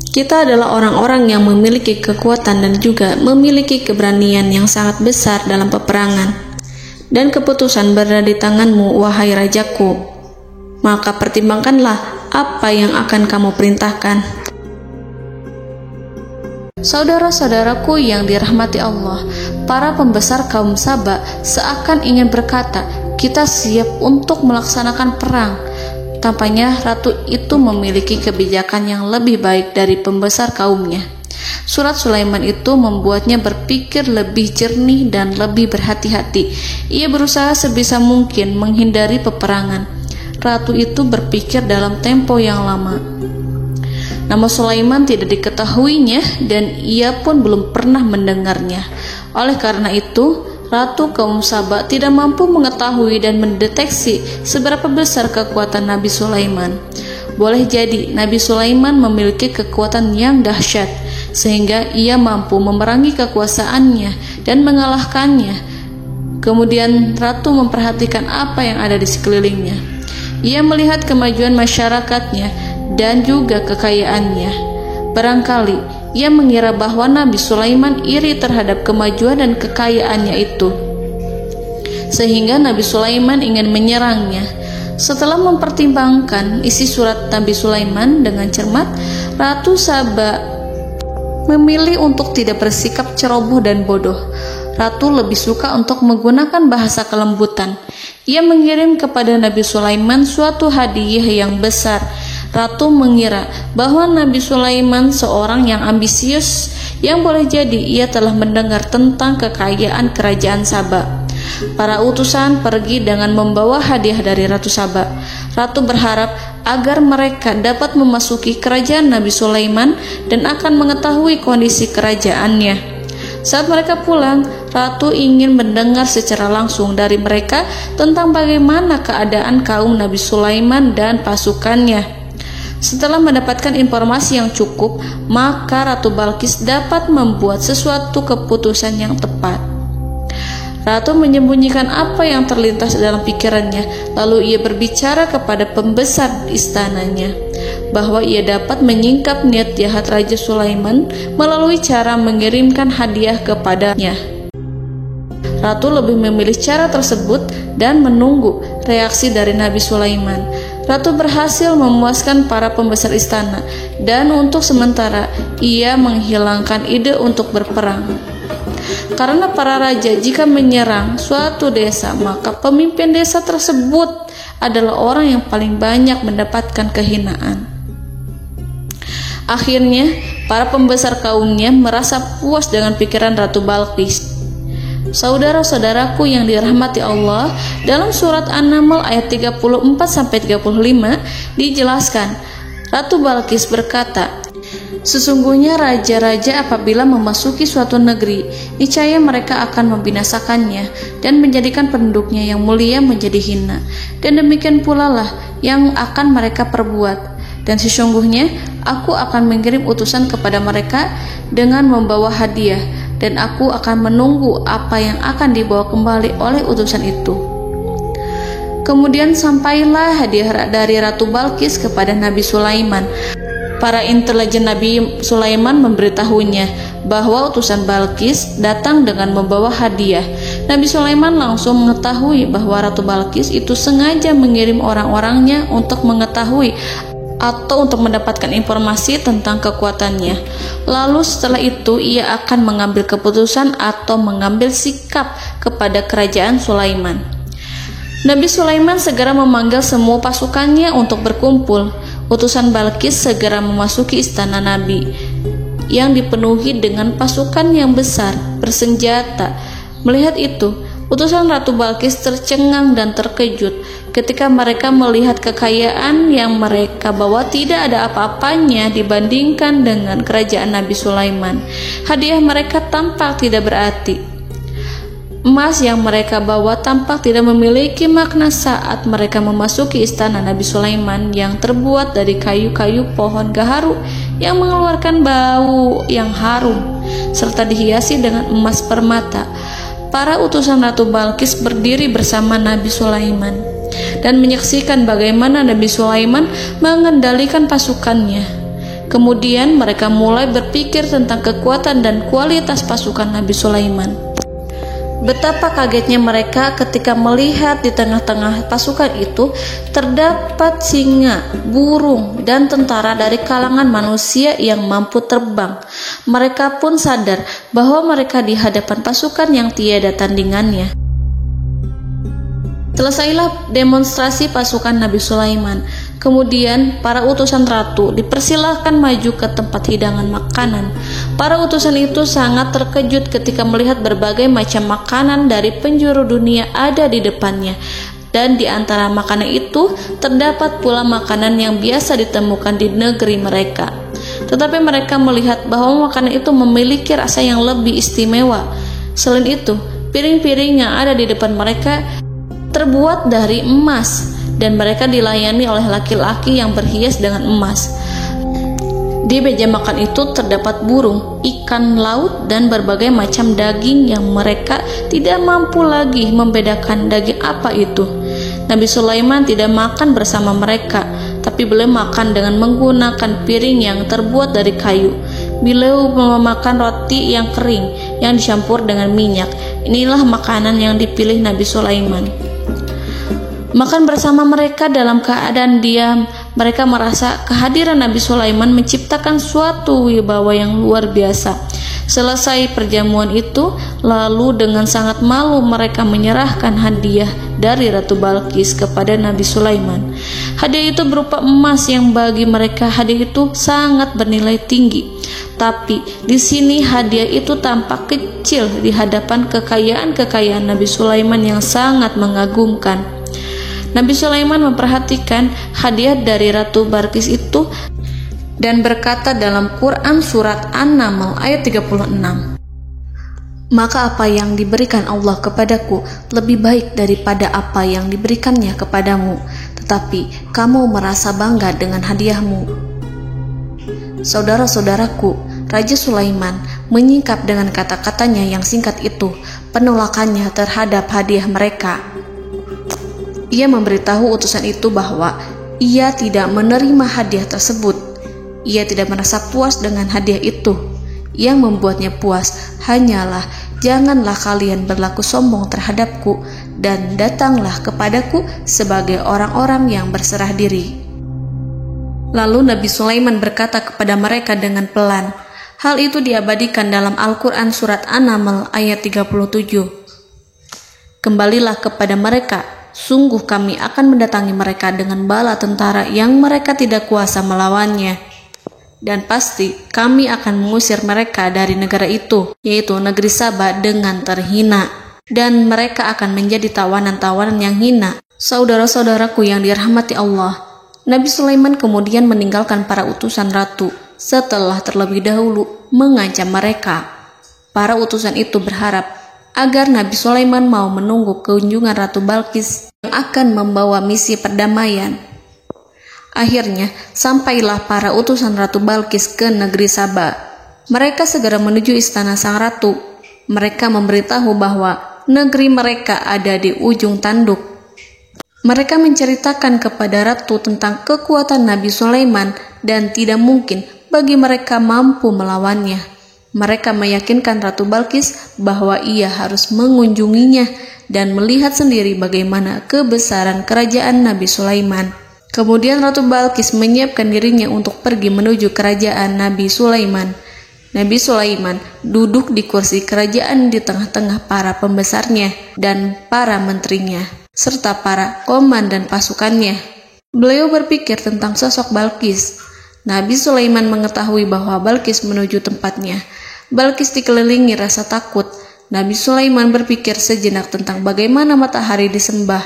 "Kita adalah orang-orang yang memiliki kekuatan dan juga memiliki keberanian yang sangat besar dalam peperangan. Dan keputusan berada di tanganmu, wahai rajaku. Maka pertimbangkanlah apa yang akan kamu perintahkan." Saudara-saudaraku yang dirahmati Allah, para pembesar kaum Sabak seakan ingin berkata, "Kita siap untuk melaksanakan perang." Tampaknya ratu itu memiliki kebijakan yang lebih baik dari pembesar kaumnya. Surat Sulaiman itu membuatnya berpikir lebih jernih dan lebih berhati-hati. Ia berusaha sebisa mungkin menghindari peperangan. Ratu itu berpikir dalam tempo yang lama. Nama Sulaiman tidak diketahuinya dan ia pun belum pernah mendengarnya. Oleh karena itu, Ratu kaum Sabak tidak mampu mengetahui dan mendeteksi seberapa besar kekuatan Nabi Sulaiman. boleh jadi Nabi Sulaiman memiliki kekuatan yang dahsyat, sehingga ia mampu memerangi kekuasaannya dan mengalahkannya. Kemudian ratu memperhatikan apa yang ada di sekelilingnya. Ia melihat kemajuan masyarakatnya dan juga kekayaannya. Barangkali ia mengira bahwa Nabi Sulaiman iri terhadap kemajuan dan kekayaannya itu, sehingga Nabi Sulaiman ingin menyerangnya. Setelah mempertimbangkan isi surat Nabi Sulaiman dengan cermat, Ratu Saba memilih untuk tidak bersikap ceroboh dan bodoh. Ratu lebih suka untuk menggunakan bahasa kelembutan. Ia mengirim kepada Nabi Sulaiman suatu hadiah yang besar. Ratu mengira bahwa Nabi Sulaiman seorang yang ambisius, yang boleh jadi ia telah mendengar tentang kekayaan kerajaan Saba. Para utusan pergi dengan membawa hadiah dari Ratu Saba. Ratu berharap agar mereka dapat memasuki kerajaan Nabi Sulaiman dan akan mengetahui kondisi kerajaannya. Saat mereka pulang, Ratu ingin mendengar secara langsung dari mereka tentang bagaimana keadaan kaum Nabi Sulaiman dan pasukannya. Setelah mendapatkan informasi yang cukup, maka Ratu Balqis dapat membuat sesuatu keputusan yang tepat. Ratu menyembunyikan apa yang terlintas dalam pikirannya, lalu ia berbicara kepada pembesar istananya bahwa ia dapat menyingkap niat jahat Raja Sulaiman melalui cara mengirimkan hadiah kepadanya. Ratu lebih memilih cara tersebut dan menunggu reaksi dari Nabi Sulaiman. Ratu berhasil memuaskan para pembesar istana, dan untuk sementara ia menghilangkan ide untuk berperang. Karena para raja jika menyerang suatu desa, maka pemimpin desa tersebut adalah orang yang paling banyak mendapatkan kehinaan. Akhirnya, para pembesar kaumnya merasa puas dengan pikiran Ratu Balqis. Saudara-saudaraku yang dirahmati Allah, dalam surat An-Naml ayat 34-35 dijelaskan, Ratu Balqis berkata, "Sesungguhnya raja-raja apabila memasuki suatu negeri, niscaya mereka akan membinasakannya dan menjadikan penduduknya yang mulia menjadi hina. Dan demikian pula lah yang akan mereka perbuat. Dan sesungguhnya aku akan mengirim utusan kepada mereka dengan membawa hadiah, dan aku akan menunggu apa yang akan dibawa kembali oleh utusan itu." Kemudian sampailah hadiah dari Ratu Balqis kepada Nabi Sulaiman. Para intelijen Nabi Sulaiman memberitahunya bahwa utusan Balqis datang dengan membawa hadiah. Nabi Sulaiman langsung mengetahui bahwa Ratu Balqis itu sengaja mengirim orang-orangnya untuk mengetahui atau untuk mendapatkan informasi tentang kekuatannya. Lalu setelah itu ia akan mengambil keputusan atau mengambil sikap kepada kerajaan Sulaiman. Nabi Sulaiman segera memanggil semua pasukannya untuk berkumpul. Utusan Balqis segera memasuki istana Nabi yang dipenuhi dengan pasukan yang besar, bersenjata. Melihat itu, utusan Ratu Balqis tercengang dan terkejut ketika mereka melihat kekayaan yang mereka bawa tidak ada apa-apanya dibandingkan dengan kerajaan Nabi Sulaiman. Hadiah mereka tampak tidak berarti. Emas yang mereka bawa tampak tidak memiliki makna saat mereka memasuki istana Nabi Sulaiman yang terbuat dari kayu-kayu pohon gaharu yang mengeluarkan bau yang harum serta dihiasi dengan emas permata. Para utusan Ratu Balqis berdiri bersama Nabi Sulaiman dan menyaksikan bagaimana Nabi Sulaiman mengendalikan pasukannya. Kemudian mereka mulai berpikir tentang kekuatan dan kualitas pasukan Nabi Sulaiman. Betapa kagetnya mereka ketika melihat di tengah-tengah pasukan itu terdapat singa, burung, dan tentara dari kalangan manusia yang mampu terbang. Mereka pun sadar bahwa mereka di hadapan pasukan yang tiada tandingannya. Selesailah demonstrasi pasukan Nabi Sulaiman. Kemudian para utusan ratu dipersilahkan maju ke tempat hidangan makanan. Para utusan itu sangat terkejut ketika melihat berbagai macam makanan dari penjuru dunia ada di depannya. Dan di antara makanan itu terdapat pula makanan yang biasa ditemukan di negeri mereka. Tetapi mereka melihat bahwa makanan itu memiliki rasa yang lebih istimewa. Selain itu, piring-piring yang ada di depan mereka terbuat dari emas dan mereka dilayani oleh laki-laki yang berhias dengan emas. Di meja makan itu terdapat burung, ikan laut, dan berbagai macam daging yang mereka tidak mampu lagi membedakan daging apa itu. Nabi Sulaiman tidak makan bersama mereka, tapi beliau makan dengan menggunakan piring yang terbuat dari kayu. Beliau memakan roti yang kering yang dicampur dengan minyak. Inilah makanan yang dipilih Nabi Sulaiman. Makan bersama mereka dalam keadaan diam, mereka merasa kehadiran Nabi Sulaiman menciptakan suatu wibawa yang luar biasa. Selesai perjamuan itu, lalu dengan sangat malu mereka menyerahkan hadiah dari Ratu Balqis kepada Nabi Sulaiman. Hadiah itu berupa emas yang bagi mereka hadiah itu sangat bernilai tinggi. Tapi di sini hadiah itu tampak kecil di hadapan kekayaan-kekayaan Nabi Sulaiman yang sangat mengagumkan. Nabi Sulaiman memperhatikan hadiah dari Ratu Balqis itu dan berkata dalam Quran surat An-Naml ayat 36, "Maka apa yang diberikan Allah kepadaku lebih baik daripada apa yang diberikannya kepadamu, tetapi kamu merasa bangga dengan hadiahmu." Saudara-saudaraku, Raja Sulaiman menyingkap dengan kata-katanya yang singkat itu penolakannya terhadap hadiah mereka. Ia memberitahu utusan itu bahwa ia tidak menerima hadiah tersebut. Ia tidak merasa puas dengan hadiah itu. Yang membuatnya puas hanyalah, "Janganlah kalian berlaku sombong terhadapku dan datanglah kepadaku sebagai orang-orang yang berserah diri." Lalu Nabi Sulaiman berkata kepada mereka dengan pelan. Hal itu diabadikan dalam Al-Quran surat An-Naml ayat 37. "Kembalilah kepada mereka. Sungguh kami akan mendatangi mereka dengan bala tentara yang mereka tidak kuasa melawannya. Dan pasti kami akan mengusir mereka dari negara itu, yaitu negeri Saba, dengan terhina. Dan mereka akan menjadi tawanan-tawanan yang hina." Saudara-saudaraku yang dirahmati Allah, Nabi Sulaiman kemudian meninggalkan para utusan ratu setelah terlebih dahulu mengancam mereka. Para utusan itu berharap agar Nabi Sulaiman mau menunggu kunjungan Ratu Balqis yang akan membawa misi perdamaian. Akhirnya, sampailah para utusan Ratu Balqis ke negeri Saba. Mereka segera menuju istana sang ratu. Mereka memberitahu bahwa negeri mereka ada di ujung tanduk. Mereka menceritakan kepada ratu tentang kekuatan Nabi Sulaiman dan tidak mungkin bagi mereka mampu melawannya. Mereka meyakinkan Ratu Balqis bahwa ia harus mengunjunginya dan melihat sendiri bagaimana kebesaran kerajaan Nabi Sulaiman. Kemudian Ratu Balqis menyiapkan dirinya untuk pergi menuju kerajaan Nabi Sulaiman. Nabi Sulaiman duduk di kursi kerajaan di tengah-tengah para pembesarnya dan para menterinya, serta para komandan pasukannya. Beliau berpikir tentang sosok Balqis. Nabi Sulaiman mengetahui bahwa Balqis menuju tempatnya. Balqis dikelilingi rasa takut. Nabi Sulaiman berpikir sejenak tentang bagaimana matahari disembah.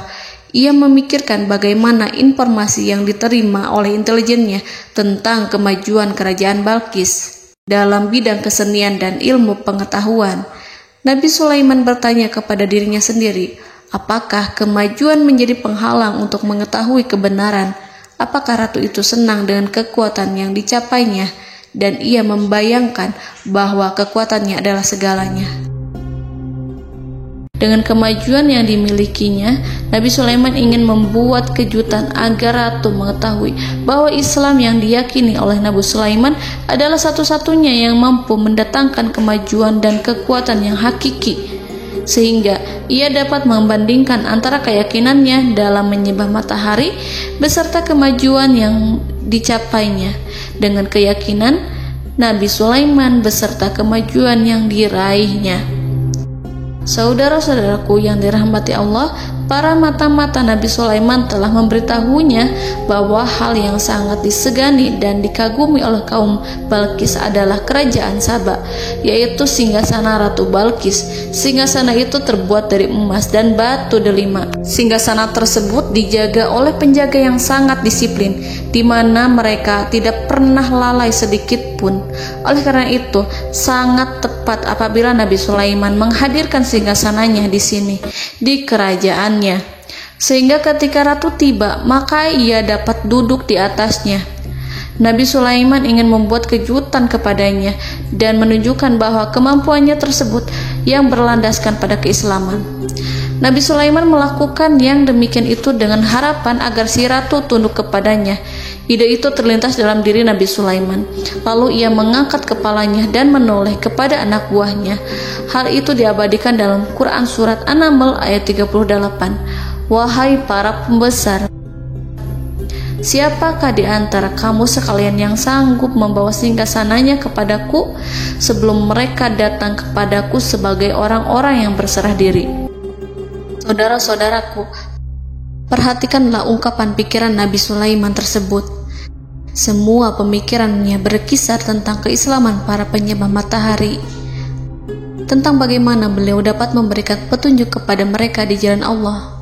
Ia memikirkan bagaimana informasi yang diterima oleh intelijennya tentang kemajuan kerajaan Balqis dalam bidang kesenian dan ilmu pengetahuan. Nabi Sulaiman bertanya kepada dirinya sendiri, apakah kemajuan menjadi penghalang untuk mengetahui kebenaran? Apakah ratu itu senang dengan kekuatan yang dicapainya? Dan ia membayangkan bahwa kekuatannya adalah segalanya. Dengan kemajuan yang dimilikinya, Nabi Sulaiman ingin membuat kejutan agar ratu mengetahui bahwa Islam yang diyakini oleh Nabi Sulaiman adalah satu-satunya yang mampu mendatangkan kemajuan dan kekuatan yang hakiki, sehingga ia dapat membandingkan antara keyakinannya dalam menyembah matahari beserta kemajuan yang dicapainya dengan keyakinan Nabi Sulaiman beserta kemajuan yang diraihnya. Saudara-saudaraku yang dirahmati Allah, para mata-mata Nabi Sulaiman telah memberitahunya bahwa hal yang sangat disegani dan dikagumi oleh kaum Balqis adalah kerajaan Saba, yaitu singgasana Ratu Balqis. Singgasana itu terbuat dari emas dan batu delima. Singgasana tersebut dijaga oleh penjaga yang sangat disiplin, di mana mereka tidak pernah lalai sedikit pun. Oleh karena itu, sangat tepat apabila Nabi Sulaiman menghadirkan singgasananya di sini, di kerajaannya. sehingga ketika ratu tiba, maka ia dapat duduk di atasnya. Nabi Sulaiman ingin membuat kejutan kepadanya dan menunjukkan bahwa kemampuannya tersebut yang berlandaskan pada keislaman. Nabi Sulaiman melakukan yang demikian itu dengan harapan agar si ratu tunduk kepadanya. Ide itu terlintas dalam diri Nabi Sulaiman. Lalu ia mengangkat kepalanya dan menoleh kepada anak buahnya. Hal itu diabadikan dalam Quran Surat An-Naml ayat 38. Wahai para pembesar, siapakah di antara kamu sekalian yang sanggup membawa singgasananya kepadaku sebelum mereka datang kepadaku sebagai orang-orang yang berserah diri? Saudara-saudaraku, perhatikanlah ungkapan pikiran Nabi Sulaiman tersebut. Semua pemikirannya berkisar tentang keislaman para penyembah matahari, tentang bagaimana beliau dapat memberikan petunjuk kepada mereka di jalan Allah.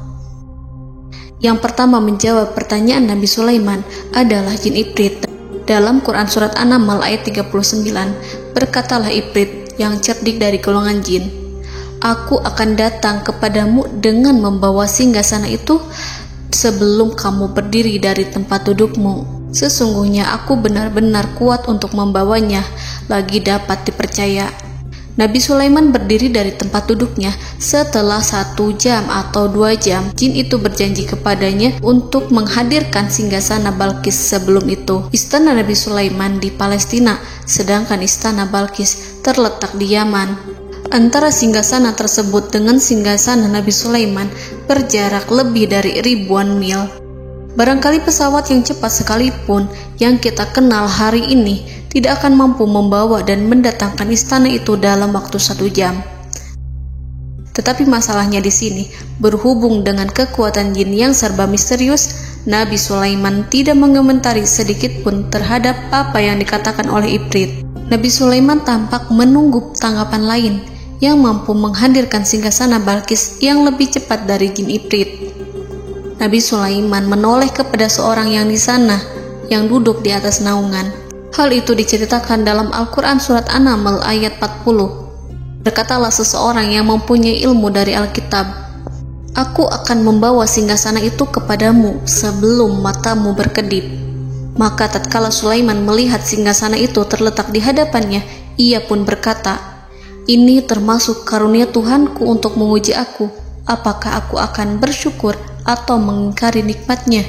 Yang pertama menjawab pertanyaan Nabi Sulaiman adalah jin Ifrit. Dalam Quran Surat An-Naml ayat 39, berkatalah Ifrit yang cerdik dari golongan jin, "Aku akan datang kepadamu dengan membawa singgasana itu sebelum kamu berdiri dari tempat dudukmu. Sesungguhnya aku benar-benar kuat untuk membawanya, lagi dapat dipercaya." Nabi Sulaiman berdiri dari tempat duduknya. Setelah 1 jam atau 2 jam, jin itu berjanji kepadanya untuk menghadirkan singgasana Balkis. Sebelum itu, istana Nabi Sulaiman di Palestina, sedangkan istana Balkis terletak di Yaman. Antara singgasana tersebut dengan singgasana Nabi Sulaiman berjarak lebih dari ribuan mil. Barangkali pesawat yang cepat sekalipun yang kita kenal hari ini tidak akan mampu membawa dan mendatangkan istana itu dalam waktu 1 jam. Tetapi masalahnya di sini, berhubung dengan kekuatan jin yang serba misterius, Nabi Sulaiman tidak mengomentari sedikit pun terhadap apa yang dikatakan oleh Ifrit. Nabi Sulaiman tampak menunggu tanggapan lain yang mampu menghadirkan singgasana Balkis yang lebih cepat dari jin Ifrit. Nabi Sulaiman menoleh kepada seorang yang di sana, yang duduk di atas naungan. Hal itu diceritakan dalam Al-Quran Surat An-Naml ayat 40. Berkatalah seseorang yang mempunyai ilmu dari Alkitab, "Aku akan membawa singgasana itu kepadamu sebelum matamu berkedip." Maka tatkala Sulaiman melihat singgasana itu terletak di hadapannya, ia pun berkata, "Ini termasuk karunia Tuhanku untuk menguji aku, apakah aku akan bersyukur atau mengingkari nikmatnya?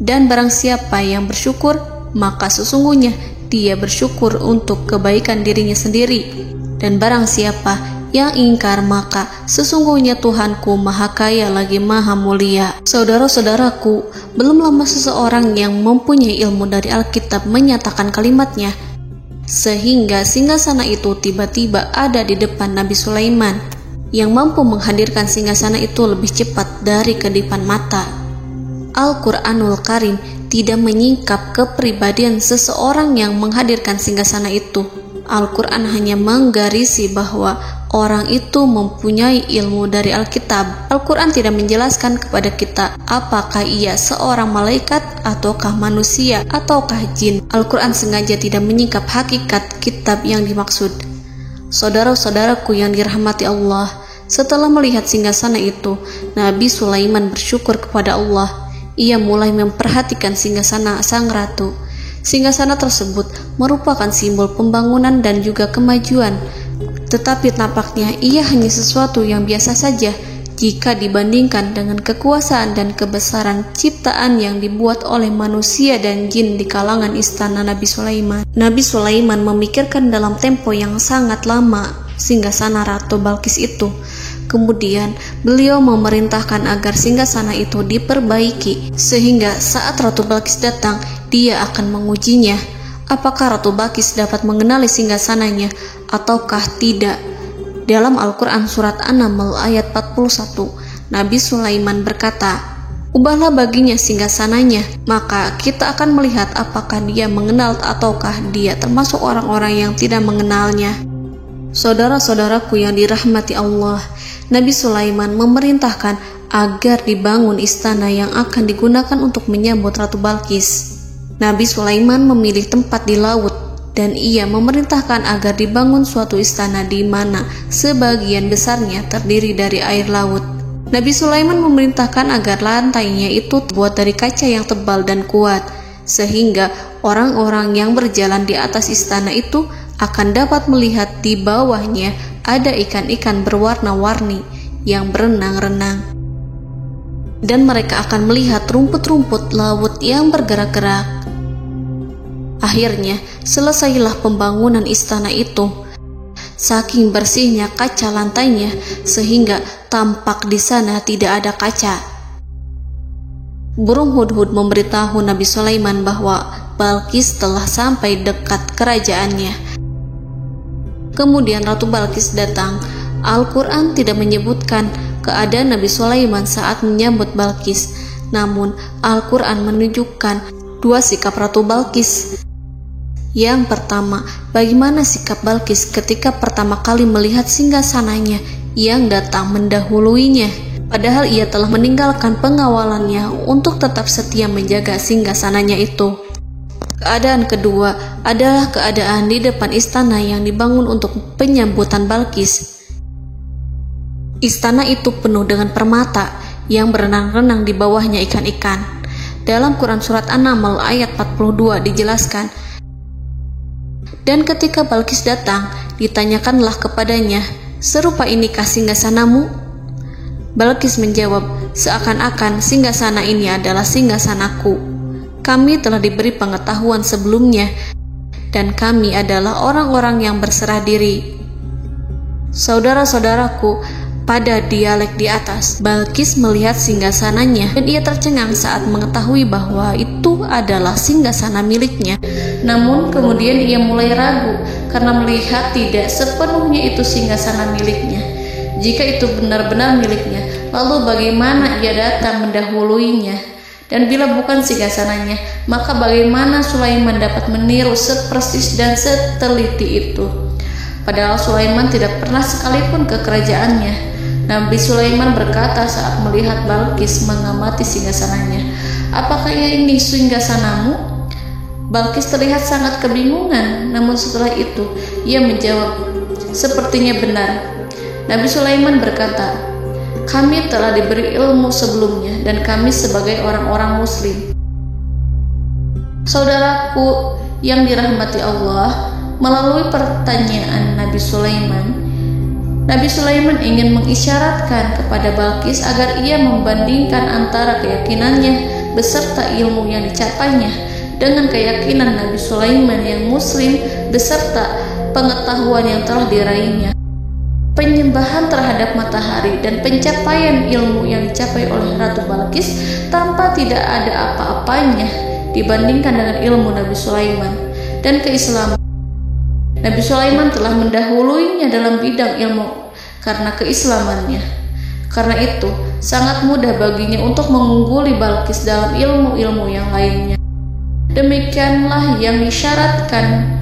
Dan barang siapa yang bersyukur, maka sesungguhnya dia bersyukur untuk kebaikan dirinya sendiri. Dan barang siapa yang ingkar, maka sesungguhnya Tuhanku Maha Kaya lagi Maha Mulia." Saudara-saudaraku, belum lama seseorang yang mempunyai ilmu dari Alkitab menyatakan kalimatnya, sehingga singgasana itu tiba-tiba ada di depan Nabi Sulaiman, yang mampu menghadirkan singgasana itu lebih cepat dari kedipan mata. Al-Quranul Karim tidak menyingkap kepribadian seseorang yang menghadirkan singgasana itu. Al-Quran hanya menggarisi bahwa orang itu mempunyai ilmu dari Alkitab. Al-Quran tidak menjelaskan kepada kita apakah ia seorang malaikat, ataukah manusia, ataukah jin. Al-Quran sengaja tidak menyingkap hakikat kitab yang dimaksud. Saudara-saudaraku yang dirahmati Allah, setelah melihat singgasana itu, Nabi Sulaiman bersyukur kepada Allah. Ia mulai memperhatikan singgasana sang ratu. Singgasana tersebut merupakan simbol pembangunan dan juga kemajuan. Tetapi tampaknya ia hanya sesuatu yang biasa saja jika dibandingkan dengan kekuasaan dan kebesaran ciptaan yang dibuat oleh manusia dan jin di kalangan istana Nabi Sulaiman. Nabi Sulaiman memikirkan dalam tempo yang sangat lama singgasana Ratu Balkis itu. Kemudian beliau memerintahkan agar singgasana itu diperbaiki, sehingga saat Ratu Balkis datang, dia akan mengujinya. Apakah Ratu Balkis dapat mengenali singgasananya ataukah tidak? Dalam Al-Quran Surat An-Naml ayat 41, Nabi Sulaiman berkata, "Ubahlah baginya singgasananya, maka kita akan melihat apakah dia mengenal ataukah dia termasuk orang-orang yang tidak mengenalnya." Saudara-saudaraku yang dirahmati Allah, Nabi Sulaiman memerintahkan agar dibangun istana yang akan digunakan untuk menyambut Ratu Balkis. Nabi Sulaiman memilih tempat di laut, dan ia memerintahkan agar dibangun suatu istana di mana sebagian besarnya terdiri dari air laut. Nabi Sulaiman memerintahkan agar lantainya itu terbuat dari kaca yang tebal dan kuat, sehingga orang-orang yang berjalan di atas istana itu akan dapat melihat di bawahnya ada ikan-ikan berwarna-warni yang berenang-renang. Dan mereka akan melihat rumput-rumput laut yang bergerak-gerak. Akhirnya, selesailah pembangunan istana itu. Saking bersihnya kaca lantainya, sehingga tampak di sana tidak ada kaca. Burung hudhud memberitahu Nabi Sulaiman bahwa Balqis telah sampai dekat kerajaannya. Kemudian Ratu Balqis datang. Al-Quran tidak menyebutkan keadaan Nabi Sulaiman saat menyambut Balqis, namun Al-Quran menunjukkan dua sikap Ratu Balqis. Yang pertama, bagaimana sikap Balqis ketika pertama kali melihat singgasananya yang datang mendahuluinya, padahal ia telah meninggalkan pengawalannya untuk tetap setia menjaga singgasananya itu. Keadaan kedua adalah keadaan di depan istana yang dibangun untuk penyambutan Balqis. Istana itu penuh dengan permata yang berenang-renang di bawahnya ikan-ikan. Dalam Quran Surat An-Naml ayat 42 dijelaskan, dan ketika Balqis datang, ditanyakanlah kepadanya, serupa inikah singgasanamu? Balqis menjawab, seakan-akan singgasana ini adalah singgasanaku. Kami telah diberi pengetahuan sebelumnya, dan kami adalah orang-orang yang berserah diri. Saudara-saudaraku, pada dialek di atas, Balqis melihat singgasananya dan ia tercengang saat mengetahui bahwa itu adalah singgasana miliknya. Namun kemudian ia mulai ragu karena melihat tidak sepenuhnya itu singgasana miliknya. Jika itu benar-benar miliknya, lalu bagaimana ia datang mendahuluinya? Dan bila bukan singgasananya, maka bagaimana Sulaiman dapat meniru sepersis dan seteliti itu? Padahal Sulaiman tidak pernah sekalipun ke kerajaannya. Nabi Sulaiman berkata saat melihat Balqis mengamati singgasananya, apakah ini singgasanamu? Balqis terlihat sangat kebingungan, namun setelah itu ia menjawab, sepertinya benar. Nabi Sulaiman berkata, kami telah diberi ilmu sebelumnya dan kami sebagai orang-orang muslim. Saudaraku yang dirahmati Allah, melalui pertanyaan Nabi Sulaiman ingin mengisyaratkan kepada Balqis agar ia membandingkan antara keyakinannya beserta ilmu yang dicapainya dengan keyakinan Nabi Sulaiman yang muslim beserta pengetahuan yang telah diraihnya. Penyembahan terhadap matahari dan pencapaian ilmu yang dicapai oleh Ratu Balqis tanpa tidak ada apa-apanya dibandingkan dengan ilmu Nabi Sulaiman dan keislaman. Nabi Sulaiman telah mendahuluinya dalam bidang ilmu karena keislamannya. Karena itu, sangat mudah baginya untuk mengungguli Balqis dalam ilmu-ilmu yang lainnya. Demikianlah yang disyaratkan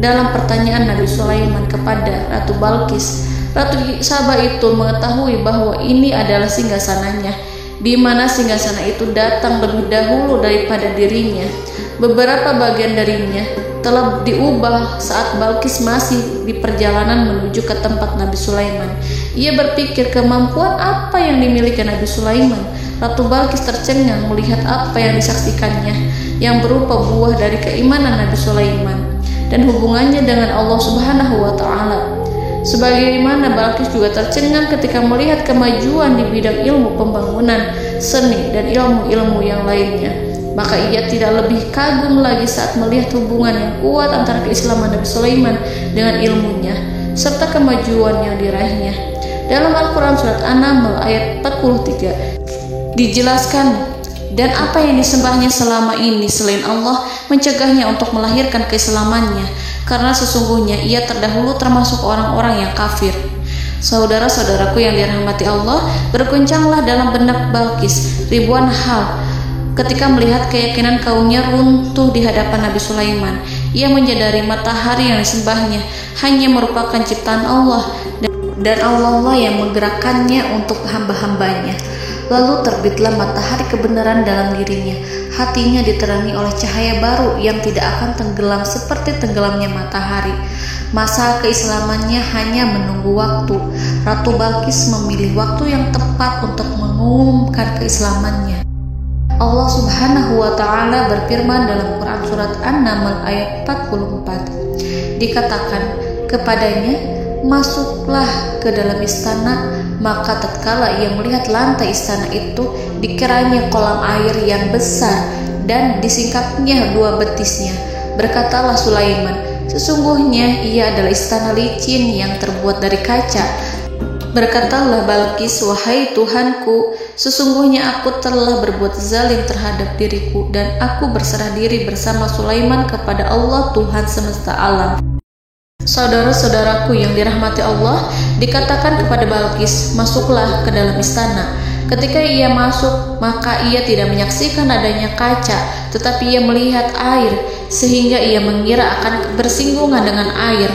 dalam pertanyaan Nabi Sulaiman kepada Ratu Balqis. Ratu Saba itu mengetahui bahwa ini adalah singgasananya, di mana singgasana itu datang lebih dahulu daripada dirinya. Beberapa bagian darinya telah diubah saat Balqis masih di perjalanan menuju ke tempat Nabi Sulaiman. Ia berpikir kemampuan apa yang dimiliki Nabi Sulaiman. Ratu Balqis tercengang melihat apa yang disaksikannya, yang berupa buah dari keimanan Nabi Sulaiman dan hubungannya dengan Allah Subhanahu wa Ta'ala. Sebagaimana Balqis juga tercengang ketika melihat kemajuan di bidang ilmu pembangunan, seni, dan ilmu-ilmu yang lainnya. Maka ia tidak lebih kagum lagi saat melihat hubungan yang kuat antara keislaman Nabi Sulaiman dengan ilmunya, serta kemajuan yang diraihnya. Dalam Al-Quran Surat An-Naml ayat 43 dijelaskan, dan apa yang disembahnya selama ini selain Allah mencegahnya untuk melahirkan keislamannya, karena sesungguhnya ia terdahulu termasuk orang-orang yang kafir. Saudara-saudaraku yang dirahmati Allah, berguncanglah dalam benak Balqis ribuan hal ketika melihat keyakinan kaumnya runtuh di hadapan Nabi Sulaiman. Ia menyadari matahari yang disembahnya hanya merupakan ciptaan Allah, dan Allah lah yang menggerakkannya untuk hamba-hambanya. Lalu terbitlah matahari kebenaran dalam dirinya. Hatinya diterangi oleh cahaya baru yang tidak akan tenggelam seperti tenggelamnya matahari. Masa keislamannya hanya menunggu waktu. Ratu Balqis memilih waktu yang tepat untuk mengumumkan keislamannya. Allah Subhanahu wa Ta'ala berfirman dalam Quran Surat An-Naml ayat 44. Dikatakan kepadanya, masuklah ke dalam istana. Maka tatkala ia melihat lantai istana itu, dikiranya kolam air yang besar dan disingkapnya 2 betisnya. Berkatalah Sulaiman, sesungguhnya ia adalah istana licin yang terbuat dari kaca. Berkatalah Balqis, wahai Tuhanku, sesungguhnya aku telah berbuat zalim terhadap diriku dan aku berserah diri bersama Sulaiman kepada Allah Tuhan semesta alam. Saudara-saudaraku yang dirahmati Allah, dikatakan kepada Balqis, masuklah ke dalam istana. Ketika ia masuk, maka ia tidak menyaksikan adanya kaca, tetapi ia melihat air, sehingga ia mengira akan bersinggungan dengan air.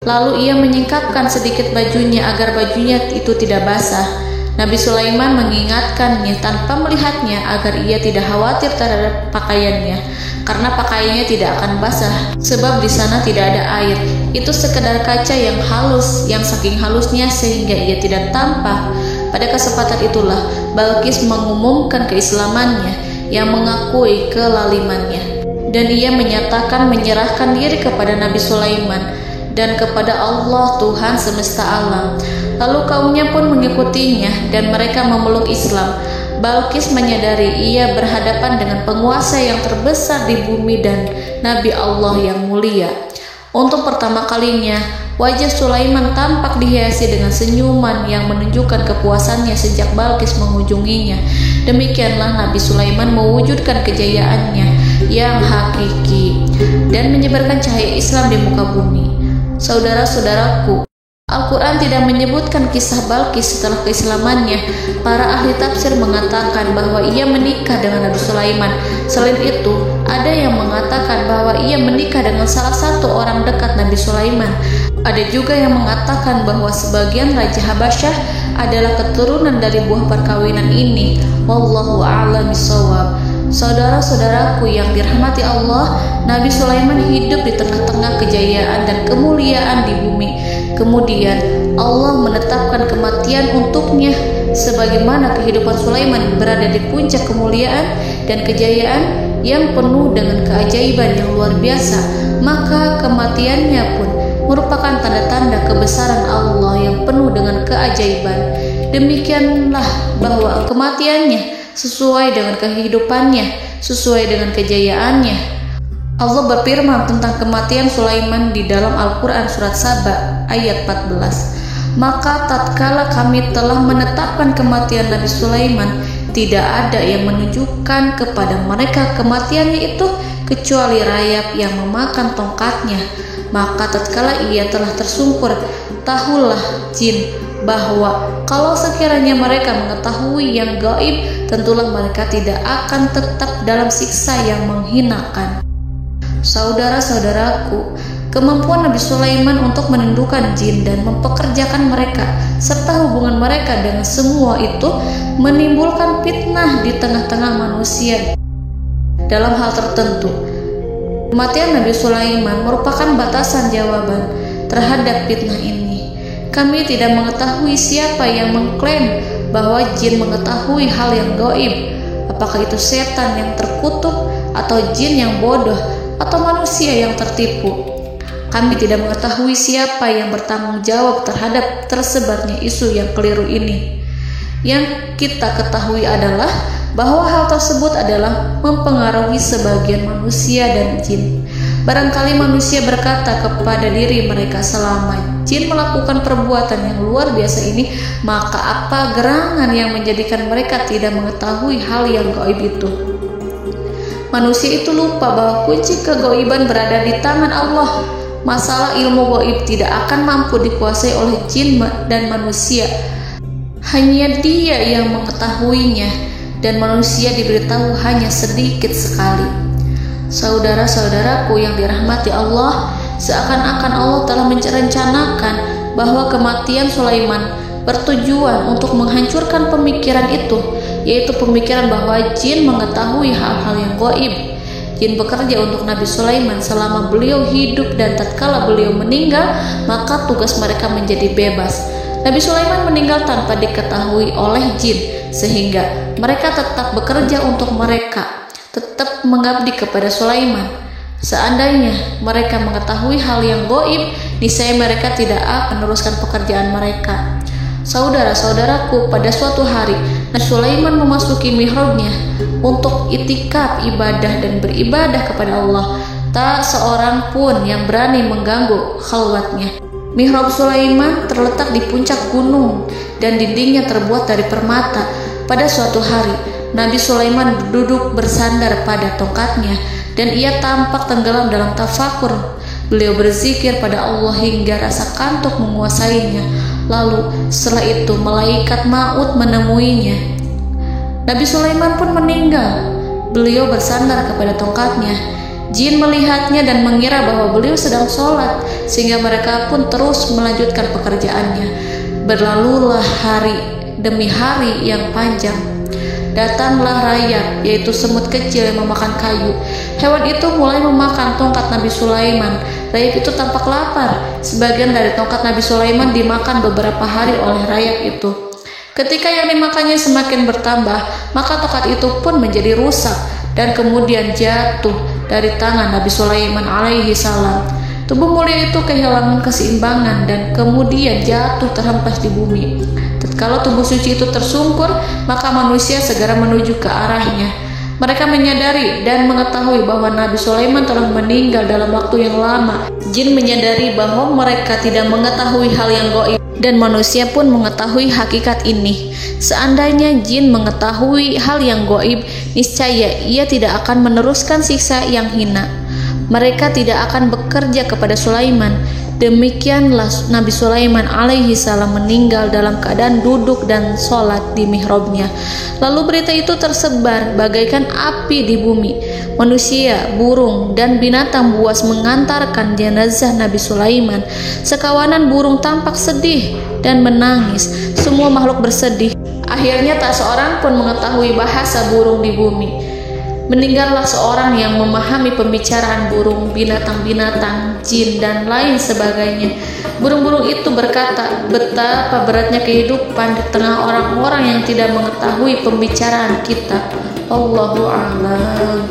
Lalu ia menyingkapkan sedikit bajunya agar bajunya itu tidak basah. Nabi Sulaiman mengingatkannya tanpa melihatnya agar ia tidak khawatir terhadap pakaiannya, karena pakaiannya tidak akan basah, sebab di sana tidak ada air. Itu sekedar kaca yang halus, yang saking halusnya sehingga ia tidak tampak. Pada kesempatan itulah Balqis mengumumkan keislamannya yang mengakui kelalimannya, dan ia menyatakan menyerahkan diri kepada Nabi Sulaiman dan kepada Allah Tuhan semesta alam. Lalu kaumnya pun mengikutinya dan mereka memeluk Islam. Balqis menyadari ia berhadapan dengan penguasa yang terbesar di bumi dan Nabi Allah yang mulia. Untuk pertama kalinya, wajah Sulaiman tampak dihiasi dengan senyuman yang menunjukkan kepuasannya sejak Balqis mengunjunginya. Demikianlah Nabi Sulaiman mewujudkan kejayaannya yang hakiki dan menyebarkan cahaya Islam di muka bumi. Saudara-saudaraku, Al-Quran tidak menyebutkan kisah Balqis setelah keislamannya. Para ahli tafsir mengatakan bahwa ia menikah dengan Nabi Sulaiman. Selain itu, ada yang mengatakan bahwa ia menikah dengan salah satu orang dekat Nabi Sulaiman. Ada juga yang mengatakan bahwa sebagian Raja Habasyah adalah keturunan dari buah perkawinan ini. Wallahu a'lam bishawab. Saudara-saudaraku yang dirahmati Allah, Nabi Sulaiman hidup di tengah-tengah kejayaan dan kemuliaan di bumi. Kemudian Allah menetapkan kematian untuknya, sebagaimana kehidupan Sulaiman berada di puncak kemuliaan dan kejayaan yang penuh dengan keajaiban yang luar biasa. Maka kematiannya pun merupakan tanda-tanda kebesaran Allah yang penuh dengan keajaiban. Demikianlah bahwa kematiannya sesuai dengan kehidupannya, sesuai dengan kejayaannya. Allah berfirman tentang kematian Sulaiman di dalam Al-Quran Surat Saba ayat 14. Maka tatkala kami telah menetapkan kematian Nabi Sulaiman, tidak ada yang menunjukkan kepada mereka kematiannya itu kecuali rayap yang memakan tongkatnya. Maka tatkala ia telah tersungkur, tahulah jin bahwa kalau sekiranya mereka mengetahui yang gaib, tentulah mereka tidak akan tetap dalam siksa yang menghinakan. Saudara-saudaraku, kemampuan Nabi Sulaiman untuk menundukkan jin dan mempekerjakan mereka serta hubungan mereka dengan semua itu menimbulkan fitnah di tengah-tengah manusia. Dalam hal tertentu, kematian Nabi Sulaiman merupakan batasan jawaban terhadap fitnah ini. Kami tidak mengetahui siapa yang mengklaim bahwa jin mengetahui hal yang gaib. Apakah itu setan yang terkutuk, atau jin yang bodoh, atau manusia yang tertipu? Kami tidak mengetahui siapa yang bertanggung jawab terhadap tersebarnya isu yang keliru ini. Yang kita ketahui adalah bahwa hal tersebut adalah mempengaruhi sebagian manusia dan jin. Barangkali manusia berkata kepada diri mereka, selama jin melakukan perbuatan yang luar biasa ini, maka apa gerangan yang menjadikan mereka tidak mengetahui hal yang gaib itu? Manusia itu lupa bahwa kunci kegaiban berada di tangan Allah. Masalah ilmu gaib tidak akan mampu dikuasai oleh jin dan manusia. Hanya Dia yang mengetahuinya, dan manusia diberitahu hanya sedikit sekali. Saudara-saudaraku yang dirahmati Allah, seakan-akan Allah telah merencanakan bahwa kematian Sulaiman bertujuan untuk menghancurkan pemikiran itu, yaitu pemikiran bahwa jin mengetahui hal-hal yang gaib. Jin bekerja untuk Nabi Sulaiman selama beliau hidup, dan tatkala beliau meninggal, maka tugas mereka menjadi bebas. Nabi Sulaiman meninggal tanpa diketahui oleh jin, sehingga mereka tetap bekerja untuk mereka, tetap mengabdi kepada Sulaiman. Seandainya mereka mengetahui hal yang gaib, niscaya mereka tidak akan meneruskan pekerjaan mereka. Saudara-saudaraku, pada suatu hari Nabi Sulaiman memasuki mihrabnya untuk itikaf ibadah dan beribadah kepada Allah. Tak seorang pun yang berani mengganggu khalwatnya. Mihrab Sulaiman terletak di puncak gunung dan dindingnya terbuat dari permata. Pada suatu hari Nabi Sulaiman duduk bersandar pada tongkatnya dan ia tampak tenggelam dalam tafakur. Beliau berzikir pada Allah hingga rasa kantuk menguasainya. Lalu setelah itu malaikat maut menemuinya. Nabi Sulaiman pun meninggal. Beliau bersandar kepada tongkatnya. Jin melihatnya dan mengira bahwa beliau sedang sholat, sehingga mereka pun terus melanjutkan pekerjaannya. Berlalulah hari demi hari yang panjang. Datanglah rayap, yaitu semut kecil yang memakan kayu. Hewan itu mulai memakan tongkat Nabi Sulaiman. Rayap itu tampak lapar. Sebagian dari tongkat Nabi Sulaiman dimakan beberapa hari oleh rayap itu. Ketika yang dimakannya semakin bertambah, maka tongkat itu pun menjadi rusak dan kemudian jatuh dari tangan Nabi Sulaiman alaihi salam. Tubuh mulia itu kehilangan keseimbangan dan kemudian jatuh terhempas di bumi. Tatkala tubuh suci itu tersungkur, maka manusia segera menuju ke arahnya. Mereka menyadari dan mengetahui bahwa Nabi Sulaiman telah meninggal dalam waktu yang lama. Jin menyadari bahwa mereka tidak mengetahui hal yang gaib, dan manusia pun mengetahui hakikat ini. Seandainya jin mengetahui hal yang gaib, niscaya ia tidak akan meneruskan siksa yang hina. Mereka tidak akan bekerja kepada Sulaiman. Demikianlah Nabi Sulaiman alaihi salam meninggal dalam keadaan duduk dan sholat di mihrabnya. Lalu berita itu tersebar bagaikan api di bumi. Manusia, burung, dan binatang buas mengantarkan jenazah Nabi Sulaiman. Sekawanan burung tampak sedih dan menangis. Semua makhluk bersedih. Akhirnya tak seorang pun mengetahui bahasa burung di bumi. Meninggallah seorang yang memahami pembicaraan burung, binatang-binatang, jin, dan lain sebagainya. Burung-burung itu berkata, betapa beratnya kehidupan di tengah orang-orang yang tidak mengetahui pembicaraan kita. Allahu a'lam.